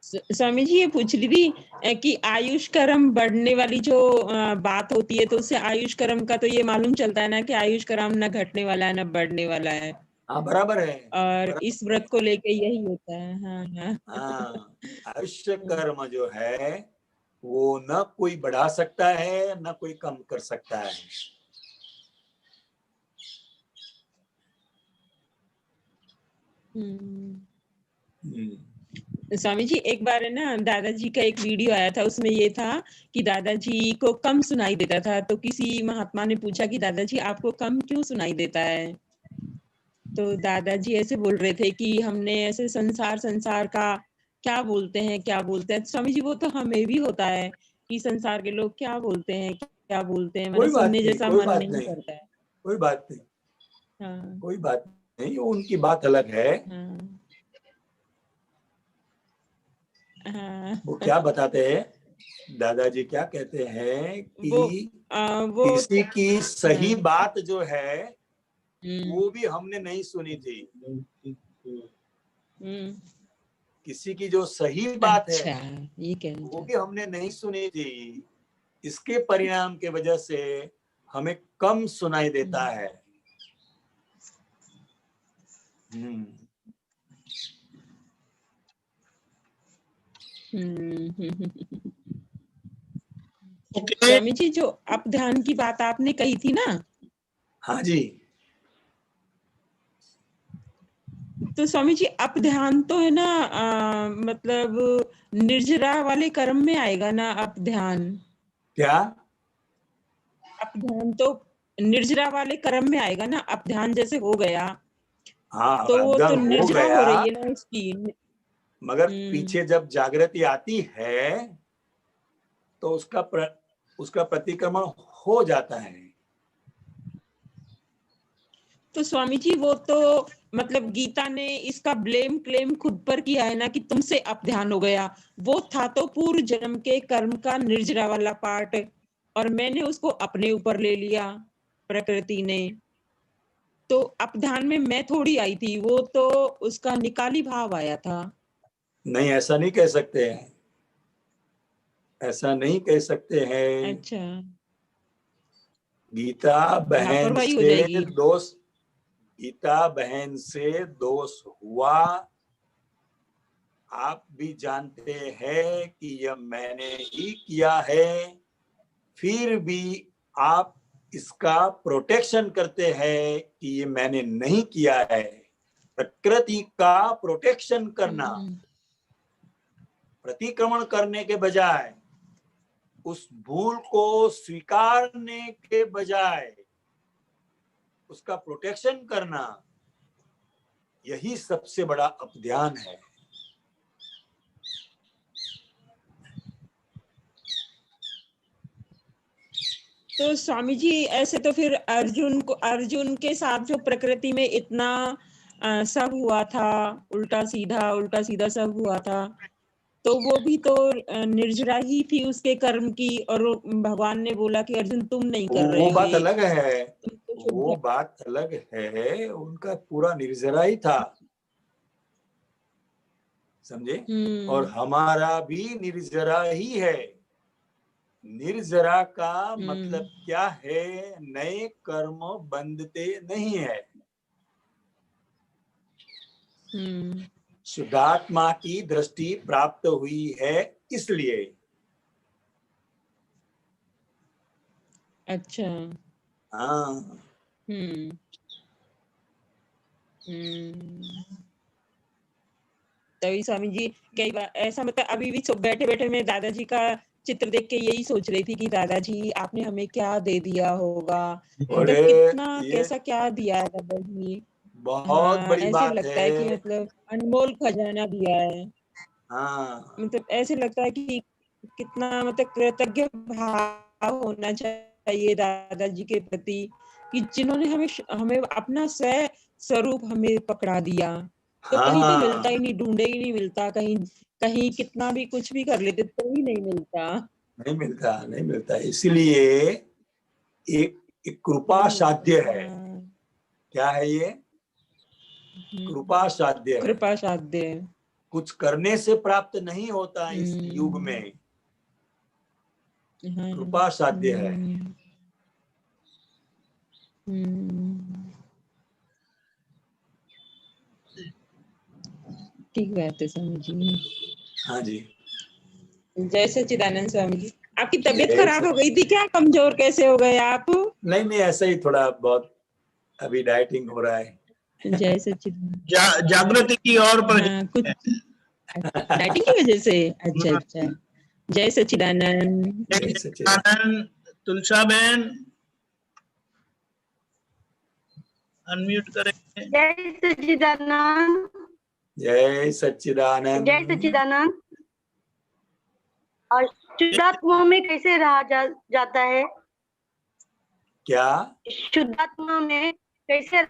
स्वामी जी ये पूछ रही थी कि आयुष कर्म बढ़ने वाली जो बात होती है, तो उससे आयुष कर्म का तो ये मालूम चलता है ना कि आयुष कर्म न घटने वाला है न बढ़ने वाला है। हाँ, बराबर है। और बराबर इस व्रत को लेके यही होता है। हाँ, हाँ, आयुष कर्म जो है वो न कोई बढ़ा सकता है न कोई कम कर सकता है। स्वामी जी एक बार है ना, दादाजी का एक वीडियो आया था, उसमें ये था कि दादाजी को कम सुनाई देता था। तो किसी महात्मा ने पूछा कि दादाजी आपको कम क्यों सुनाई देता है? तो दादाजी ऐसे बोल रहे थे कि हमने ऐसे संसार का क्या बोलते हैं। स्वामी जी वो तो हमें भी होता है कि संसार के लोग क्या बोलते हैं, मैंने सुनने जैसा मन नहीं करता है। कोई बात नहीं। हाँ, कोई बात नहीं, उनकी बात अलग है। वो क्या बताते हैं, दादाजी क्या कहते हैं कि किसी की सही बात जो है वो भी हमने नहीं सुनी थी। किसी की जो सही बात है वो भी हमने नहीं सुनी थी। इसके परिणाम के वजह से हमें कम सुनाई देता है। स्वामी जी जो अप ध्यान की बात आपने कही थी ना। हाँ जी। तो स्वामी जी अप ध्यान तो है ना, मतलब निर्जरा वाले कर्म में आएगा ना अप ध्यान? क्या अप ध्यान तो निर्जरा वाले कर्म में आएगा ना? अप ध्यान जैसे हो गया, हाँ, तो वो तो निर्जरा हो रही है ना उसकी। मगर पीछे जब जागृति आती है तो उसका प्रतिक्रमण हो जाता है। तो स्वामी जी वो तो मतलब गीता ने इसका ब्लेम क्लेम खुद पर किया है ना कि तुमसे अप ध्यान हो गया। वो था तो पूर्व जन्म के कर्म का निर्जरा वाला पार्ट, और मैंने उसको अपने ऊपर ले लिया प्रकृति ने। तो अप ध्यान में मैं थोड़ी आई थी, वो तो उसका निकाली भाव आया था। नहीं, ऐसा नहीं कह सकते हैं, ऐसा नहीं कह सकते हैं। अच्छा, गीता बहन से गीता बहन से दोष हुआ, आप भी जानते हैं कि यह मैंने ही किया है, फिर भी आप इसका प्रोटेक्शन करते हैं कि ये मैंने नहीं किया है। प्रकृति का प्रोटेक्शन करना, प्रतिक्रमण करने के बजाय, उस भूल को स्वीकारने के बजाय उसका प्रोटेक्शन करना, यही सबसे बड़ा अपध्यान है। तो स्वामी जी ऐसे तो फिर अर्जुन के साथ जो प्रकृति में इतना सब हुआ था, उल्टा सीधा सब हुआ था, तो वो भी तो निर्जरा ही थी उसके कर्म की, और भगवान ने बोला कि अर्जुन तुम नहीं कर रहे। वो बात अलग है, वो बात अलग है, उनका पूरा निर्जरा ही था, समझे? और हमारा भी निर्जरा ही है। निर्जरा का मतलब क्या है? नए कर्म बंधते नहीं है। शुद्धात्मा की दृष्टि प्राप्त हुई है इसलिए। अच्छा। हाँ। तभी स्वामी जी कई बार ऐसा, मतलब अभी भी बैठे बैठे मैं दादाजी का चित्र देख के यही सोच रही थी कि दादाजी आपने हमें क्या दे दिया होगा, मतलब कितना कैसा क्या दिया है दादाजी। बहुत बड़ी ऐसे बात लगता है कि मतलब अनमोल खजाना दिया है। मतलब ऐसे लगता है कि कितना मतलब कृतज्ञ भाव होना चाहिए दादाजी के प्रति, कि जिन्होंने हमें अपना स्वरूप हमें पकड़ा दिया। तो कहीं तो मिलता ही नहीं, ढूंढे ही नहीं मिलता, कहीं कितना भी कुछ भी कर लेते तो ही नहीं मिलता। इसलिए एक कृपा साध्य है। क्या है ये? कृपा साध्य। कुछ करने से प्राप्त नहीं होता इस युग में, कृपा साध्य है। ठीक बात है स्वामी जी। हाँ जी। जय सच्चिदानंद स्वामी जी। आपकी तबीयत खराब हो गई थी क्या? कमजोर कैसे हो गए आप? नहीं, ऐसा ही थोड़ा बहुत अभी डाइटिंग हो रहा है। जय सच्चिदानंद। जागृति की और कुछ डाइटिंग की वजह से? अच्छा। जय सच्चिदानंद। जय सच्चिदानंद। तुलसा बहन अनम्यूट करें। जय सच्चिदानंद। जय सच्चिदानंद। जय सच्चिदानंद। और शुद्धात्मा में कैसे रहा जाता है? क्या? शुद्धात्मा में कैसे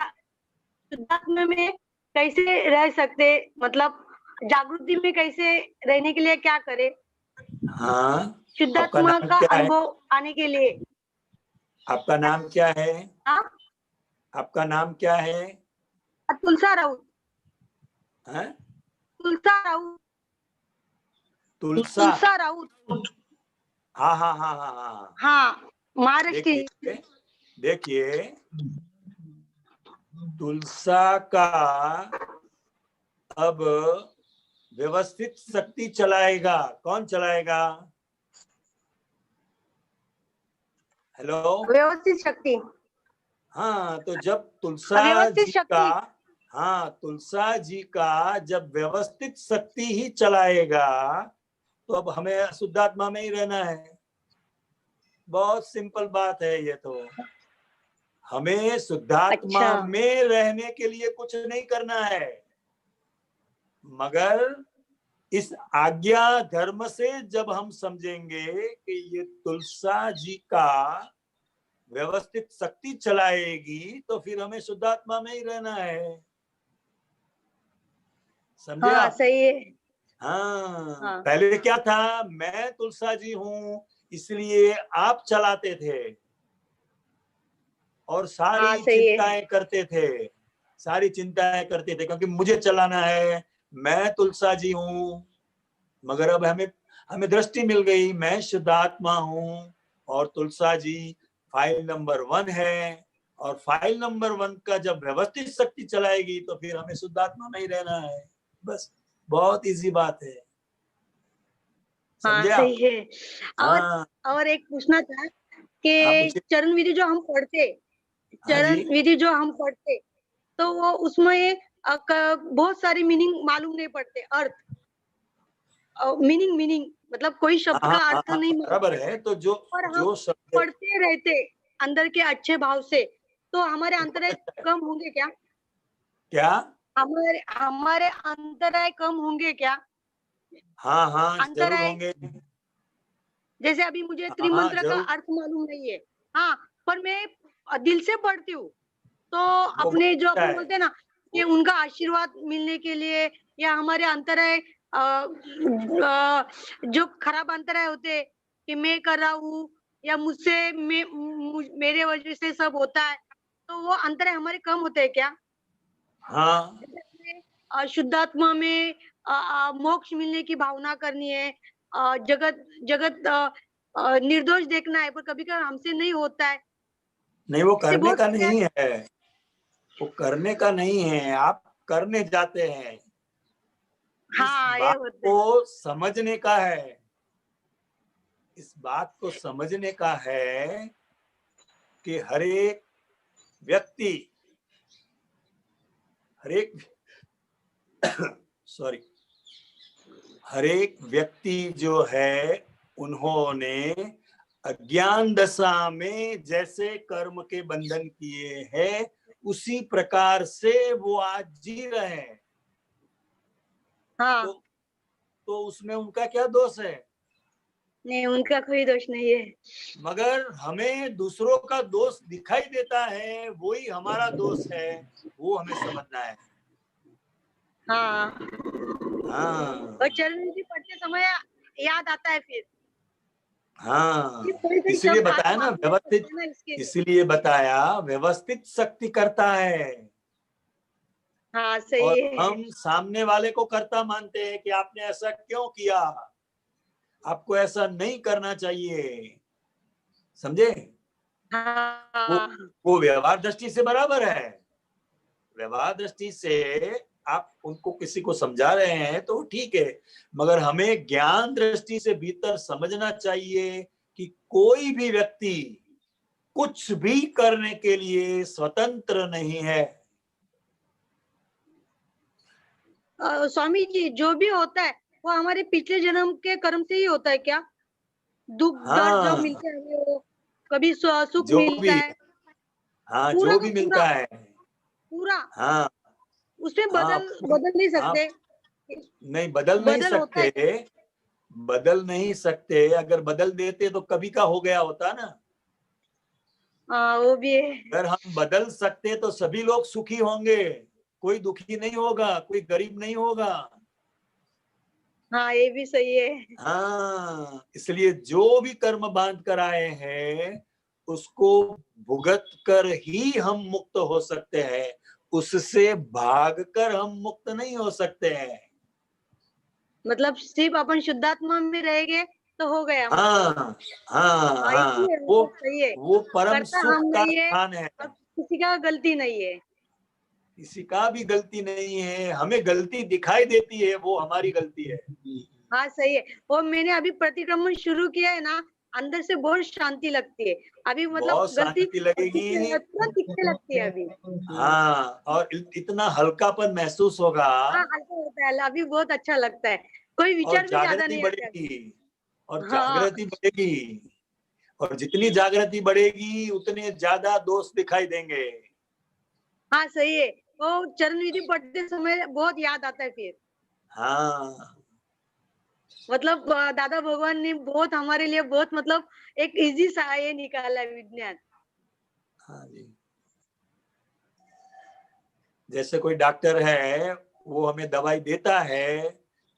रह सकते, मतलब जागृति में कैसे रहने के लिए क्या करे? हाँ, शुद्धात्मा का अनुभव आने के लिए। आपका नाम क्या है? हाँ, आपका नाम क्या है? तुलसा राउत। तुलसा राउत। हाँ, महाराष्ट्र। देखिए, तुलसा का अब व्यवस्थित शक्ति चलाएगा। कौन चलाएगा? हेलो, व्यवस्थित शक्ति। हाँ, तो जब तुलसा जी का जब व्यवस्थित शक्ति ही चलाएगा तो अब हमें शुद्धात्मा में ही रहना है। बहुत सिंपल बात है ये तो। हमें शुद्धात्मा में रहने के लिए कुछ नहीं करना है, मगर इस आज्ञा धर्म से जब हम समझेंगे कि ये तुलसा जी का व्यवस्थित शक्ति चलाएगी तो फिर हमें शुद्धात्मा में ही रहना है। समझे आप? सही है। हाँ। पहले क्या था? मैं तुलसा जी हूं इसलिए आप चलाते थे और सारी चिंताएं करते थे, क्योंकि मुझे चलाना है, मैं तुलसा जी हूं। मगर अब हमें दृष्टि मिल गई, मैं शुद्धात्मा हूं और तुलसा जी फाइल नंबर 1 है और फाइल नंबर 1 का जब व्यवस्थित शक्ति चलाएगी तो फिर हमें शुद्धात्मा में ही रहना है। बस बहुत इजी बात है। हाँ समझे आप? सही है। हाँ और एक पूछना था हाँ, कि पूछिए। चरण विधि जो हम पढ़ते, हाँ जी। चरण विधि जो हम पढ़ते, तो वो उसमें बहुत सारी मीनिंग मालूम नहीं पड़ते, अर्थ मीनिंग मतलब कोई शब्द हाँ का हाँ अर्थ हाँ, नहीं मालूम बराबर है। तो जो और हम जो शब्द पढ़ते रहते अंदर के अच्छे भाव से, तो हमारे अंतराय कम होंगे क्या? क्या? हमारे अंतराय कम होंगे क्या? हाँ हाँ जरूर अंतराय होंगे। जैसे अभी मुझे हाँ त्रिमंत्र का जरूर, अर्थ मालूम नहीं है, हाँ, पर मैं दिल से पढ़ती हूँ, तो वो अपने जो होता अपन है। बोलते हैं ना कि उनका आशीर्वाद मिलने के लिए, या हमारे अंतराय जो खराब अंतराय होते हैं कि मैं कर रहा हूँ या मुझसे मेरे वजह से सब होता है, तो वो अंतराय हमारे कम होते हैं क्या? हाँ शुद्धात्मा में मोक्ष मिलने की भावना करनी है, जगत जगत निर्दोष देखना है, पर कभी कभी हमसे नहीं होता है। नहीं, वो ऐसे करने बहुत का नहीं है, वो करने का नहीं है, आप करने जाते हैं। हाँ, इस ये बात होता है। को समझने का है, इस बात को समझने का है कि हर एक व्यक्ति, हर एक व्यक्ति जो है, उन्होंने अज्ञान दशा में जैसे कर्म के बंधन किए हैं, उसी प्रकार से वो आज जी रहे हैं। हाँ, तो उसमें उनका क्या दोष है? नहीं, उनका कोई दोष नहीं है। मगर हमें दूसरों का दोष दिखाई देता है, वही हमारा दोष है, वो हमें समझना है। हाँ, हाँ और चरण विधि पढ़ते समय याद आता है फिर। हाँ, ये कोई इसलिए शब्द बताया अर्थ ना मालूम नहीं व्यवस्थित, पड़ते ना, इसके लिए। इसलिए बताया व्यवस्थित शक्ति करता है। हाँ और सही है। हम सामने वाले को कर्ता मानते हैं कि आपने ऐसा क्यों किया, आपको ऐसा नहीं करना चाहिए। समझे? हाँ वो व्यवहार दृष्टि से बराबर है। व्यवहार दृष्टि से आप उनको किसी को समझा रहे हैं तो ठीक है, मगर हमें ज्ञान दृष्टि से भीतर समझना चाहिए कि कोई भी व्यक्ति कुछ भी करने के लिए स्वतंत्र नहीं है। स्वामी जी, जो भी होता है वो हमारे पिछले जन्म के कर्म से ही होता है क्या? दुख दर्द जो हाँ, मिलते हैं हमें, वो कभी सुख जो मिलता भी, है, हाँ पूरा जो का भी पूरा मिलता है, पूरा हाँ उसमें हाँ, बदल नहीं हाँ, सकते। नहीं बदल नहीं बदल होता है सकते, क्या? बदल नहीं सकते। अगर बदल देते तो कभी का हो गया होता ना। हाँ, वो भी है। अगर हम बदल सकते तो सभी लोग सुखी होंगे, कोई दुखी नहीं होगा, कोई गरीब नहीं होगा। हाँ, ये भी सही है। हाँ, इसलिए जो भी कर्म बांध कर आए हैं उसको भुगत कर ही हम मुक्त हो सकते हैं, उससे भागकर हम मुक्त नहीं हो सकते हैं। मतलब सिर्फ अपन शुद्धात्मा में रहेंगे तो हो गया, मतलब। हाँ हाँ हाँ, हाँ, इसलिए मतलब सही है। वो परम करता सुख हम का नहीं है स्थान है। और किसी का गलती नहीं है। किसी का भी गलती नहीं है, हमें गलती दिखाई देती है, वो हमारी गलती है। हाँ सही है। और मैंने अभी प्रतिक्रमण शुरू किया है ना, अंदर से बहुत शांति लगती है अभी, मतलब बहुत गलती शांति लगेगी। तुरंत दिखने लगती है अभी। हाँ, और इतना हल्कापन महसूस होगा, हाँ, हल्का होता है अभी, बहुत अच्छा लगता है, कोई और विचार भी ज्यादा जागृति नहीं आते अभी। बढ़ेगी, और हाँ जागृति बढ़ेगी, और जितनी जागृति बढ़ेगी उतने ज्यादा दोष दिखाई देंगे। हाँ सही है। वो चरण विधि पढ़ते समय बहुत याद आता है फिर। हाँ, मतलब दादा भगवान ने बहुत हमारे लिए बहुत, मतलब एक इजी सा ये निकाला है विज्ञान। हाँ जी। जैसे कोई डॉक्टर है, वो हमें दवाई देता है,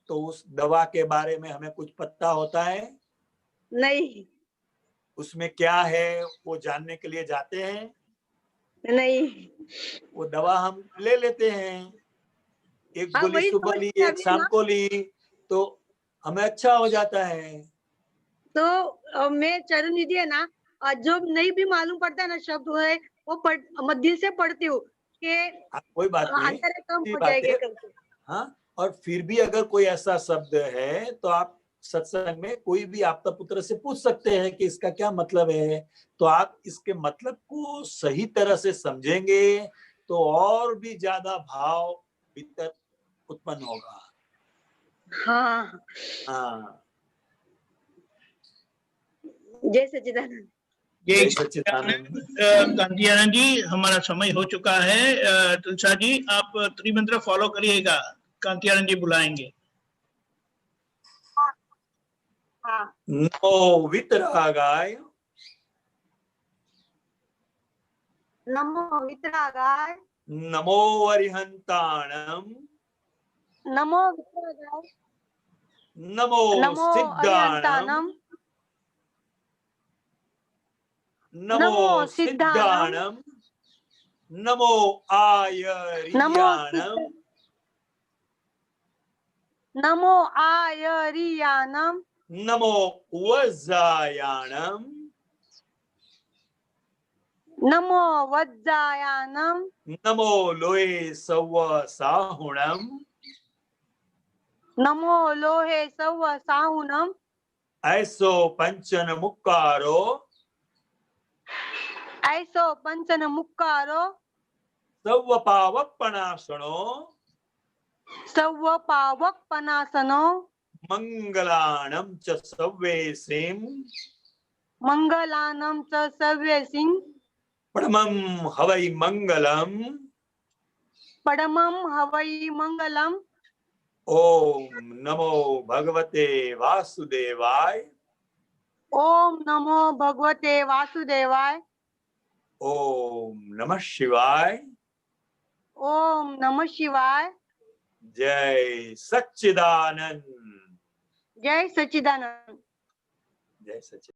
तो उस दवा के बारे में हमें कुछ पता होता है? नहीं उसमें क्या है वो जानने के लिए जाते हैं? नहीं। वो दवा हम ले लेते हैं, एक हाँ, गोली वही सुबह सोच ली, के एक अभी शाम ना, को ली, तो हमें अच्छा हो जाता है। तो मैं चरण विधि है ना, जो नहीं भी मालूम पड़ता है ना शब्द है, मैं दिल से पढ़ती हूँ कि कोई बात नहीं, अंतर कम हो बात जाएगी है। करके। हाँ, और फिर भी अगर कोई ऐसा शब्द है तो आप सत्संग में कोई भी आपका पुत्र से पूछ सकते हैं कि इसका क्या मतलब है। तो आप इसके मतलब को सही तरह से समझेंगे तो और भी ज्यादा भाव भीतर उत्पन्न होगा। हाँ हाँ, जय सच्चिदानंद। जय जय सच्चिदानंद। कांति आनंद जी, हमारा समय हो चुका है। तुलसा जी, आप त्रिमंत्र फॉलो करिएगा, कांति आनंद जी बुलाएंगे। नमो वितरागाय, नमो वितरागाय, नमो अरिहंताणम, नमो वितरागाय, नमो नमो सिद्धाणम, नमो सिद्धाणम, नमो आयरियाणम, नमो आयरियाणम, नमो वज्रायाणम, नमो वज्रायाणम, नमो लोहे सव्व साहुणम, नमो लोहे सव्व साहुणम, ऐसो पंचन मुक्कारो, ऐसो पंचन मुक्कारो, सव्व पावपणासनो, सव्व पावकपनासनो, मंगलाणं च सव्येसिं, मंगलानं च सव्येसिं, परमं हवै मंगलम, परमं हवै मंगलम। ओम नमो भगवते वासुदेवाय, ओम नमो भगवते वासुदेवाय, ओम नमः शिवाय, ओम नमः शिवाय। जय सच्चिदानंद, जय सच्चिदानंद। जय सच्चिदानंद।